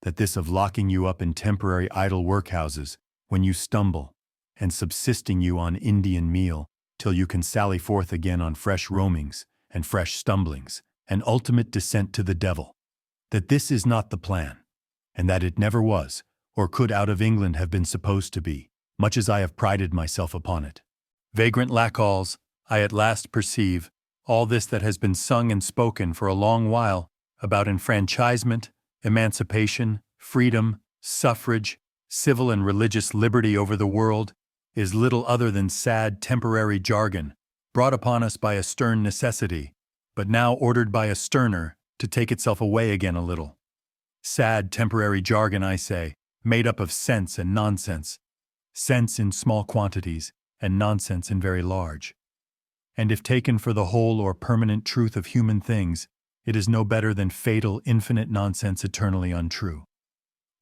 That this of locking you up in temporary idle workhouses, when you stumble, and subsisting you on Indian meal, till you can sally forth again on fresh roamings, and fresh stumblings, and ultimate descent to the devil. That this is not the plan, and that it never was, or could out of England have been supposed to be, much as I have prided myself upon it. Vagrant lackalls, I at last perceive all this that has been sung and spoken for a long while about enfranchisement, emancipation, freedom, suffrage, civil and religious liberty over the world, is little other than sad temporary jargon, brought upon us by a stern necessity, but now ordered by a sterner to take itself away again a little. Sad temporary jargon, I say, made up of sense and nonsense, sense in small quantities and nonsense in very large. And if taken for the whole or permanent truth of human things, It is no better than fatal, infinite nonsense eternally untrue.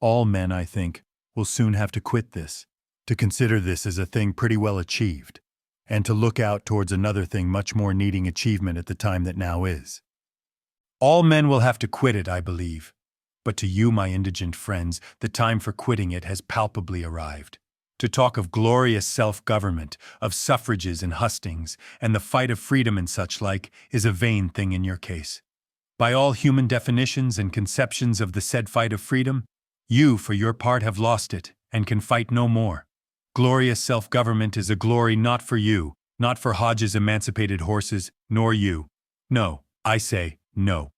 All men, I think, will soon have to quit this, to consider this as a thing pretty well achieved, and to look out towards another thing much more needing achievement at the time that now is. All men will have to quit it, I believe. But to you, my indigent friends, the time for quitting it has palpably arrived. To talk of glorious self-government, of suffrages and hustings, and the fight of freedom and such like, is a vain thing in your case. By all human definitions and conceptions of the said fight of freedom, you, for your part, have lost it, and can fight no more. Glorious self-government is a glory not for you, not for Hodge's emancipated horses, nor you. No, I say, no.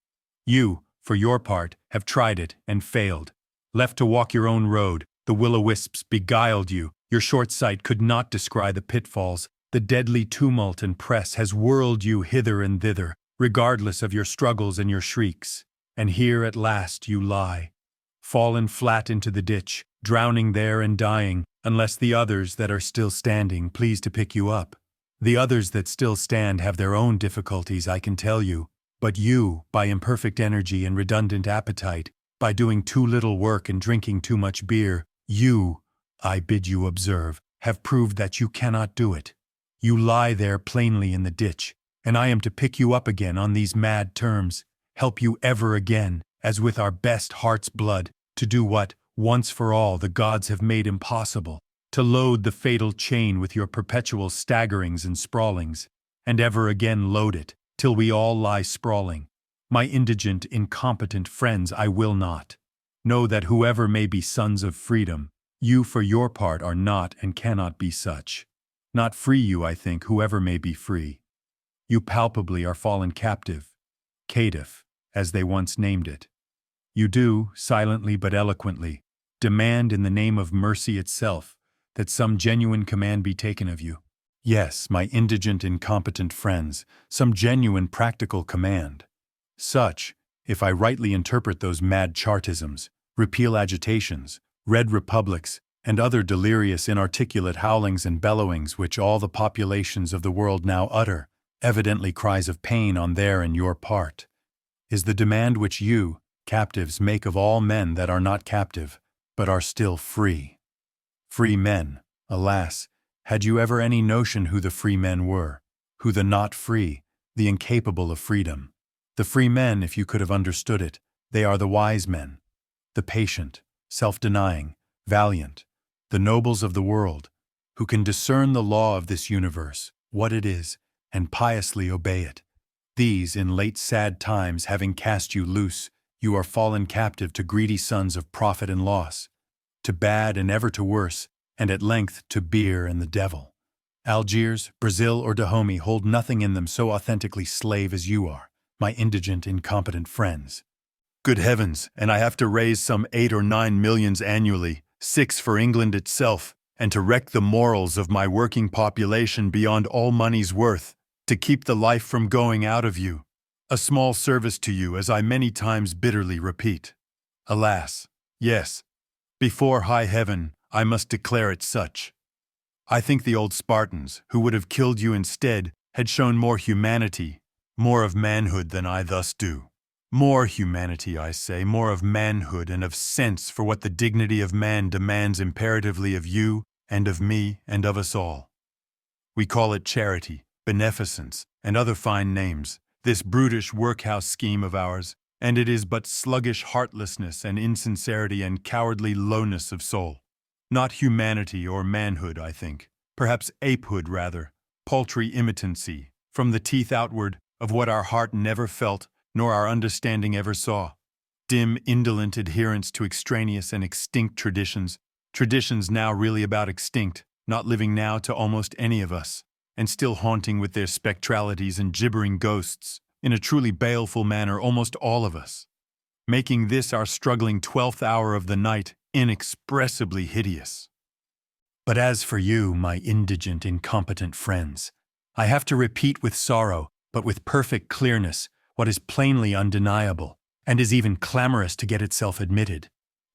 You, for your part, have tried it and failed. Left to walk your own road, the will-o'-wisps beguiled you, your short sight could not descry the pitfalls, the deadly tumult and press has whirled you hither and thither, regardless of your struggles and your shrieks. And here at last you lie, fallen flat into the ditch, drowning there and dying, unless the others that are still standing please to pick you up. The others that still stand have their own difficulties, I can tell you, but you, by imperfect energy and redundant appetite, by doing too little work and drinking too much beer, you, I bid you observe, have proved that you cannot do it. You lie there plainly in the ditch, and I am to pick you up again on these mad terms, help you ever again, as with our best heart's blood, to do what, once for all, the gods have made impossible, to load the fatal chain with your perpetual staggerings and sprawlings, and ever again load it, till we all lie sprawling. My indigent, incompetent friends, I will not. Know that whoever may be sons of freedom, you for your part are not and cannot be such. Not free you, I think, whoever may be free. You palpably are fallen captive, caitiff, as they once named it. You do, silently but eloquently, demand in the name of mercy itself that some genuine command be taken of you. Yes, my indigent, incompetent friends, some genuine practical command. Such, if I rightly interpret those mad chartisms, repeal agitations, red republics, and other delirious inarticulate howlings and bellowings which all the populations of the world now utter, evidently cries of pain on their and your part, is the demand which you, captives, make of all men that are not captive, but are still free. Free men, alas, had you ever any notion who the free men were, who the not free, the incapable of freedom? The free men, if you could have understood it, they are the wise men, the patient, self-denying, valiant, the nobles of the world, who can discern the law of this universe, what it is, and piously obey it. These, in late sad times, having cast you loose, you are fallen captive to greedy sons of profit and loss, to bad and ever to worse, and at length to beer and the devil. Algiers, Brazil, or Dahomey hold nothing in them so authentically slave as you are, my indigent, incompetent friends. Good heavens, and I have to raise some 8 or 9 millions annually, 6 for England itself, and to wreck the morals of my working population beyond all money's worth, to keep the life from going out of you. A small service to you, as I many times bitterly repeat. Alas, yes, before high heaven, I must declare it such. I think the old Spartans, who would have killed you instead, had shown more humanity, more of manhood than I thus do. More humanity, I say, more of manhood and of sense for what the dignity of man demands imperatively of you and of me and of us all. We call it charity, beneficence, and other fine names, this brutish workhouse scheme of ours, and it is but sluggish heartlessness and insincerity and cowardly lowness of soul. Not humanity or manhood, I think, perhaps apehood rather, paltry immitancy, from the teeth outward, of what our heart never felt, nor our understanding ever saw. Dim, indolent adherence to extraneous and extinct traditions, traditions now really about extinct, not living now to almost any of us, and still haunting with their spectralities and gibbering ghosts, in a truly baleful manner almost all of us, making this our struggling 12th hour of the night inexpressibly hideous. But as for you, my indigent, incompetent friends, I have to repeat with sorrow, but with perfect clearness, what is plainly undeniable, and is even clamorous to get itself admitted,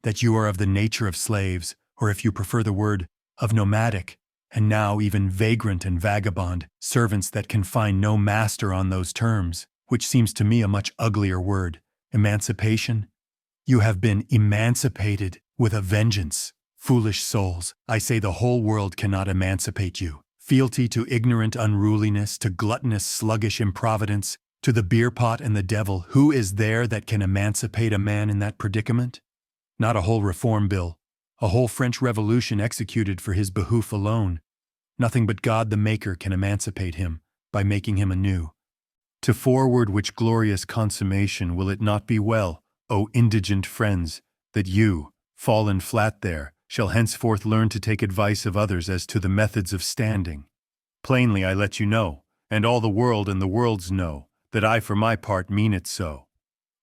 that you are of the nature of slaves, or if you prefer the word, of nomadic, and now even vagrant and vagabond, servants that can find no master on those terms, which seems to me a much uglier word, emancipation. You have been emancipated with a vengeance. Foolish souls, I say the whole world cannot emancipate you. Fealty to ignorant unruliness, to gluttonous sluggish improvidence, to the beer pot and the devil, who is there that can emancipate a man in that predicament? Not a whole reform bill, a whole French Revolution executed for his behoof alone. Nothing but God the Maker can emancipate him, by making him anew. To forward which glorious consummation will it not be well, O indigent friends, that you, fallen flat there, shall henceforth learn to take advice of others as to the methods of standing. Plainly I let you know, and all the world and the worlds know, that I for my part mean it so.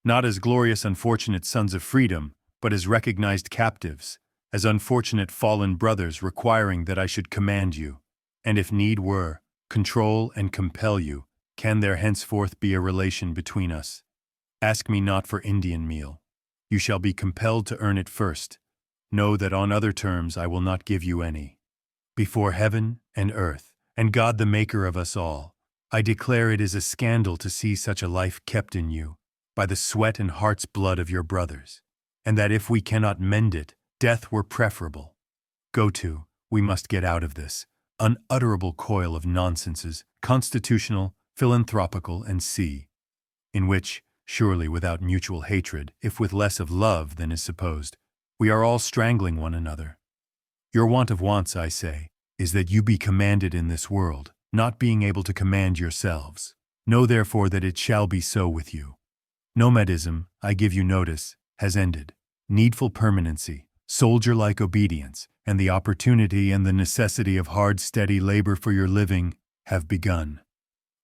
Not as glorious unfortunate sons of freedom, but as recognized captives, as unfortunate fallen brothers requiring that I should command you, and if need were, control and compel you, can there henceforth be a relation between us? Ask me not for Indian meal. You shall be compelled to earn it first. Know that on other terms I will not give you any. Before heaven and earth, and God the Maker of us all, I declare it is a scandal to see such a life kept in you, by the sweat and heart's blood of your brothers, and that if we cannot mend it, death were preferable. Go to, we must get out of this unutterable coil of nonsenses, constitutional, philanthropical, and in which, surely without mutual hatred, if with less of love than is supposed, we are all strangling one another. Your want of wants, I say, is that you be commanded in this world, not being able to command yourselves. Know therefore that it shall be so with you. Nomadism, I give you notice, has ended. Needful permanency, soldier-like obedience, and the opportunity and the necessity of hard, steady labor for your living have begun.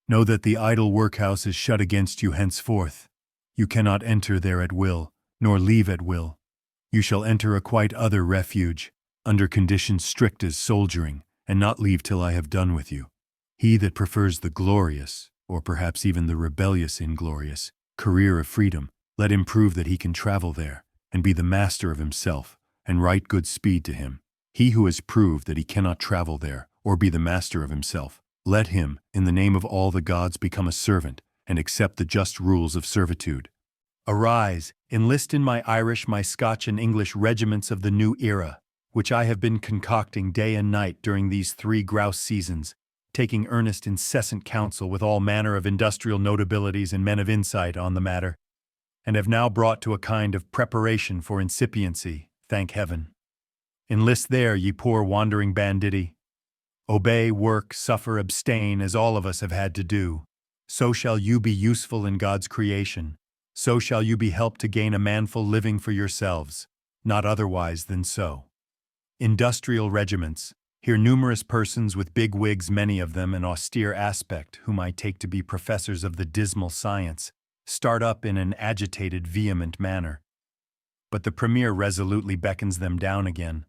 Know that the idle workhouse is shut against you henceforth. You cannot enter there at will, nor leave at will. You shall enter a quite other refuge, under conditions strict as soldiering, and not leave till I have done with you. He that prefers the glorious, or perhaps even the rebellious inglorious, career of freedom, let him prove that he can travel there, and be the master of himself, and right good speed to him. He who has proved that he cannot travel there, or be the master of himself, let him, in the name of all the gods, become a servant, and accept the just rules of servitude. Arise, enlist in my Irish, my Scotch, and English regiments of the new era, which I have been concocting day and night during these 3 grouse seasons, taking earnest incessant counsel with all manner of industrial notabilities and men of insight on the matter, and have now brought to a kind of preparation for incipiency, thank heaven. Enlist there, ye poor wandering banditti. Obey, work, suffer, abstain, as all of us have had to do. So shall you be useful in God's creation. So shall you be helped to gain a manful living for yourselves, not otherwise than so. Industrial regiments, here numerous persons with big wigs, many of them an austere aspect, whom I take to be professors of the dismal science, start up in an agitated, vehement manner. But the Premier resolutely beckons them down again.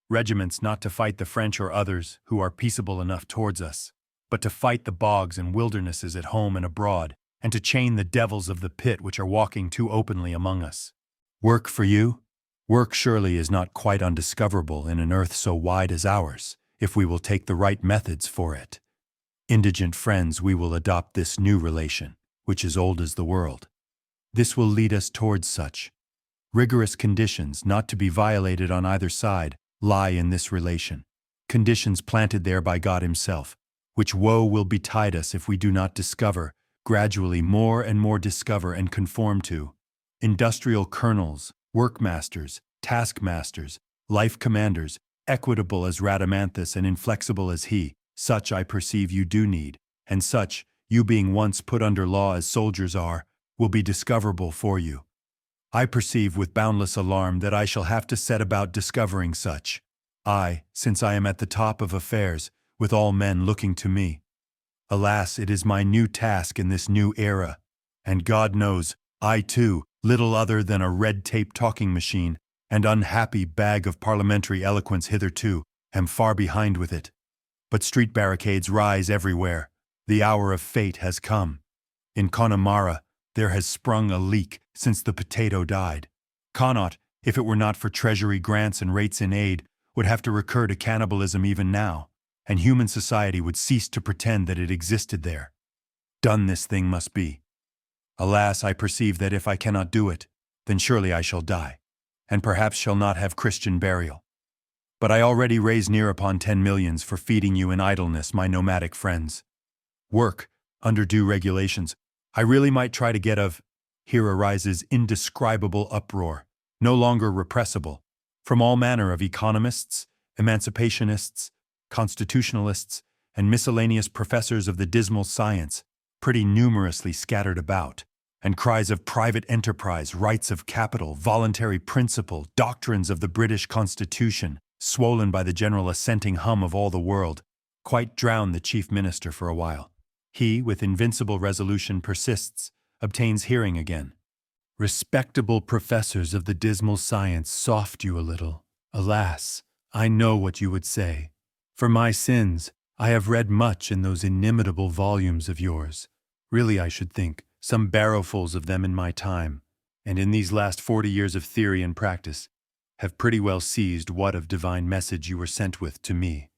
Regiments not to fight the French or others who are peaceable enough towards us, but to fight the bogs and wildernesses at home and abroad, and to chain the devils of the pit which are walking too openly among us. Work for you? Work surely is not quite undiscoverable in an earth so wide as ours, if we will take the right methods for it. Indigent friends, we will adopt this new relation, which is old as the world. This will lead us towards such. Rigorous conditions, not to be violated on either side, lie in this relation. Conditions planted there by God Himself, which woe will betide us if we do not discover, gradually more and more discover and conform to. Industrial colonels, workmasters, taskmasters, life commanders, equitable as Rhadamanthus and inflexible as he, such I perceive you do need, and such, you being once put under law as soldiers are, will be discoverable for you. I perceive with boundless alarm that I shall have to set about discovering such. I, since I am at the top of affairs, with all men looking to me. Alas, it is my new task in this new era, and God knows, I too, little other than a red-tape talking machine, and unhappy bag of parliamentary eloquence hitherto, am far behind with it. But street barricades rise everywhere. The hour of fate has come. In Connemara, there has sprung a leak since the potato died. Connaught, if it were not for treasury grants and rates in aid, would have to recur to cannibalism even now, and human society would cease to pretend that it existed there. Done this thing must be. Alas, I perceive that if I cannot do it, then surely I shall die, and perhaps shall not have Christian burial. But I already raise near upon 10 millions for feeding you in idleness, my nomadic friends. Work, under due regulations, I really might try to get of. Here arises indescribable uproar, no longer repressible, from all manner of economists, emancipationists, constitutionalists, and miscellaneous professors of the dismal science, pretty numerously scattered about, and cries of private enterprise, rights of capital, voluntary principle, doctrines of the British Constitution, swollen by the general assenting hum of all the world, quite drown the chief minister for a while. He, with invincible resolution, persists, obtains hearing again. Respectable professors of the dismal science, soft you a little. Alas, I know what you would say. For my sins, I have read much in those inimitable volumes of yours. Really, I should think, some barrowfuls of them in my time, and in these last 40 years of theory and practice, have pretty well seized what of divine message you were sent with to me.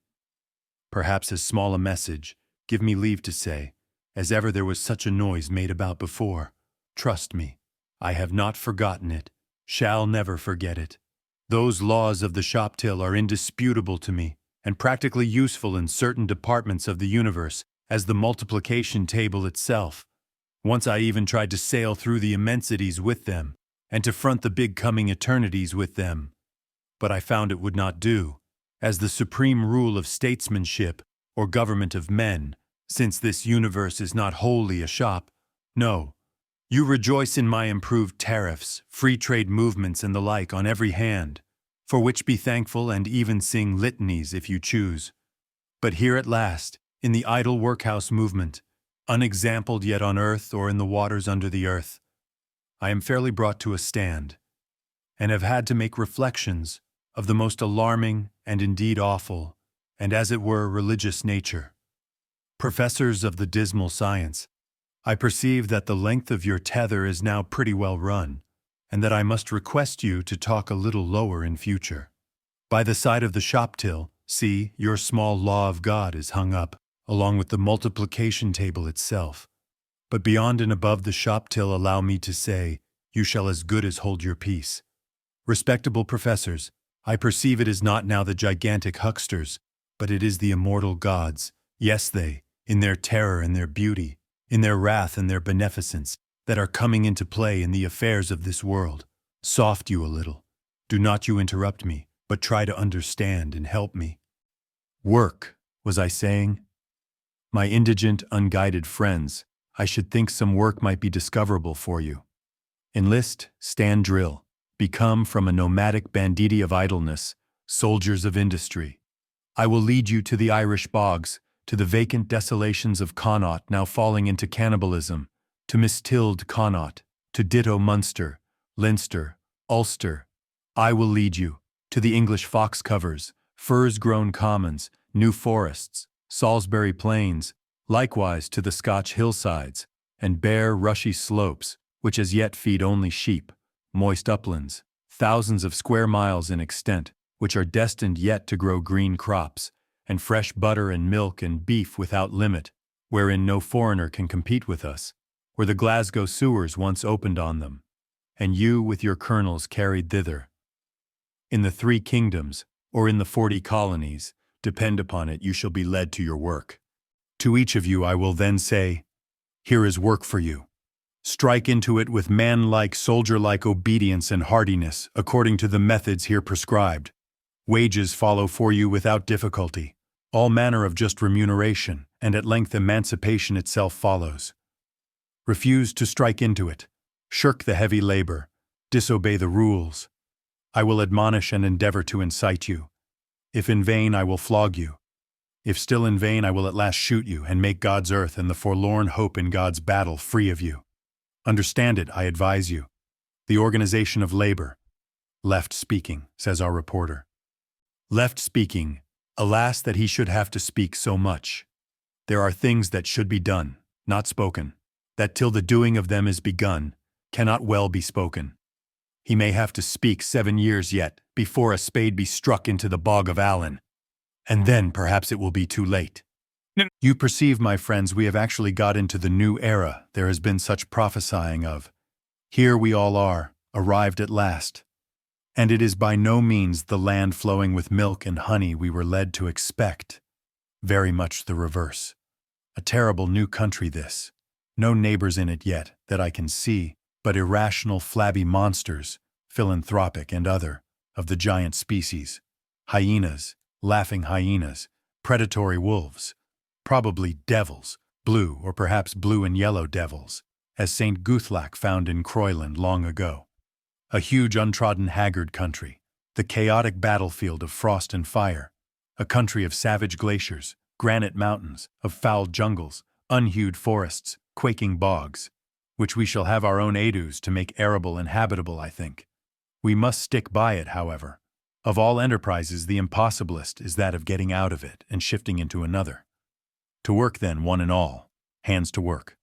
Perhaps as small a message, give me leave to say, as ever there was such a noise made about before. Trust me, I have not forgotten it, shall never forget it. Those laws of the shop till are indisputable to me, and practically useful in certain departments of the universe, as the multiplication table itself. Once I even tried to sail through the immensities with them, and to front the big coming eternities with them. But I found it would not do, as the supreme rule of statesmanship, or government of men, since this universe is not wholly a shop. No, you rejoice in my improved tariffs, free trade movements and the like on every hand, for which be thankful and even sing litanies if you choose. But here at last, in the idle workhouse movement, unexampled yet on earth or in the waters under the earth, I am fairly brought to a stand, and have had to make reflections of the most alarming and indeed awful, and as it were religious nature. Professors of the dismal science, I perceive that the length of your tether is now pretty well run, and that I must request you to talk a little lower in future. By the side of the shop till, see, your small law of God is hung up, along with the multiplication table itself. But beyond and above the shop till, allow me to say, you shall as good as hold your peace. Respectable professors, I perceive it is not now the gigantic hucksters, but it is the immortal gods, yes they, in their terror and their beauty, in their wrath and their beneficence, that are coming into play in the affairs of this world. Soft you a little. Do not you interrupt me, but try to understand and help me. Work, was I saying? My indigent, unguided friends, I should think some work might be discoverable for you. Enlist, stand drill, become from a nomadic banditti of idleness, soldiers of industry. I will lead you to the Irish bogs, to the vacant desolations of Connaught now falling into cannibalism, to mistilled Connaught, to ditto Munster, Leinster, Ulster. I will lead you to the English fox covers, furze-grown commons, New Forests, Salisbury Plains, likewise to the Scotch hillsides, and bare, rushy slopes, which as yet feed only sheep, moist uplands, thousands of square miles in extent, which are destined yet to grow green crops, and fresh butter and milk and beef without limit, wherein no foreigner can compete with us, where the Glasgow sewers once opened on them, and you with your colonels carried thither. In the 3 kingdoms, or in the 40 colonies, depend upon it, you shall be led to your work. To each of you I will then say, here is work for you. Strike into it with man-like, soldier-like obedience and hardiness, according to the methods here prescribed. Wages follow for you without difficulty, all manner of just remuneration, and at length emancipation itself follows. Refuse to strike into it. Shirk the heavy labor. Disobey the rules. I will admonish and endeavor to incite you. If in vain, I will flog you. If still in vain, I will at last shoot you and make God's earth and the forlorn hope in God's battle free of you. Understand it, I advise you. The organization of labor. Left speaking, says our reporter. Left speaking, alas that he should have to speak so much. There are things that should be done, not spoken, that till the doing of them is begun, cannot well be spoken. He may have to speak 7 years yet, before a spade be struck into the bog of Allen. And then perhaps it will be too late. You perceive, my friends, we have actually got into the new era there has been such prophesying of. Here we all are, arrived at last. And it is by no means the land flowing with milk and honey we were led to expect. Very much the reverse. A terrible new country this. No neighbors in it yet, that I can see, but irrational flabby monsters, philanthropic and other, of the giant species. Hyenas, laughing hyenas, predatory wolves, probably devils, blue or perhaps blue and yellow devils, as St. Guthlac found in Croyland long ago. A huge untrodden haggard country, the chaotic battlefield of frost and fire, a country of savage glaciers, granite mountains, of foul jungles, unhewed forests, quaking bogs, which we shall have our own edus to make arable and habitable, I think. We must stick by it, however. Of all enterprises, the impossiblest is that of getting out of it and shifting into another. To work then, one and all, hands to work.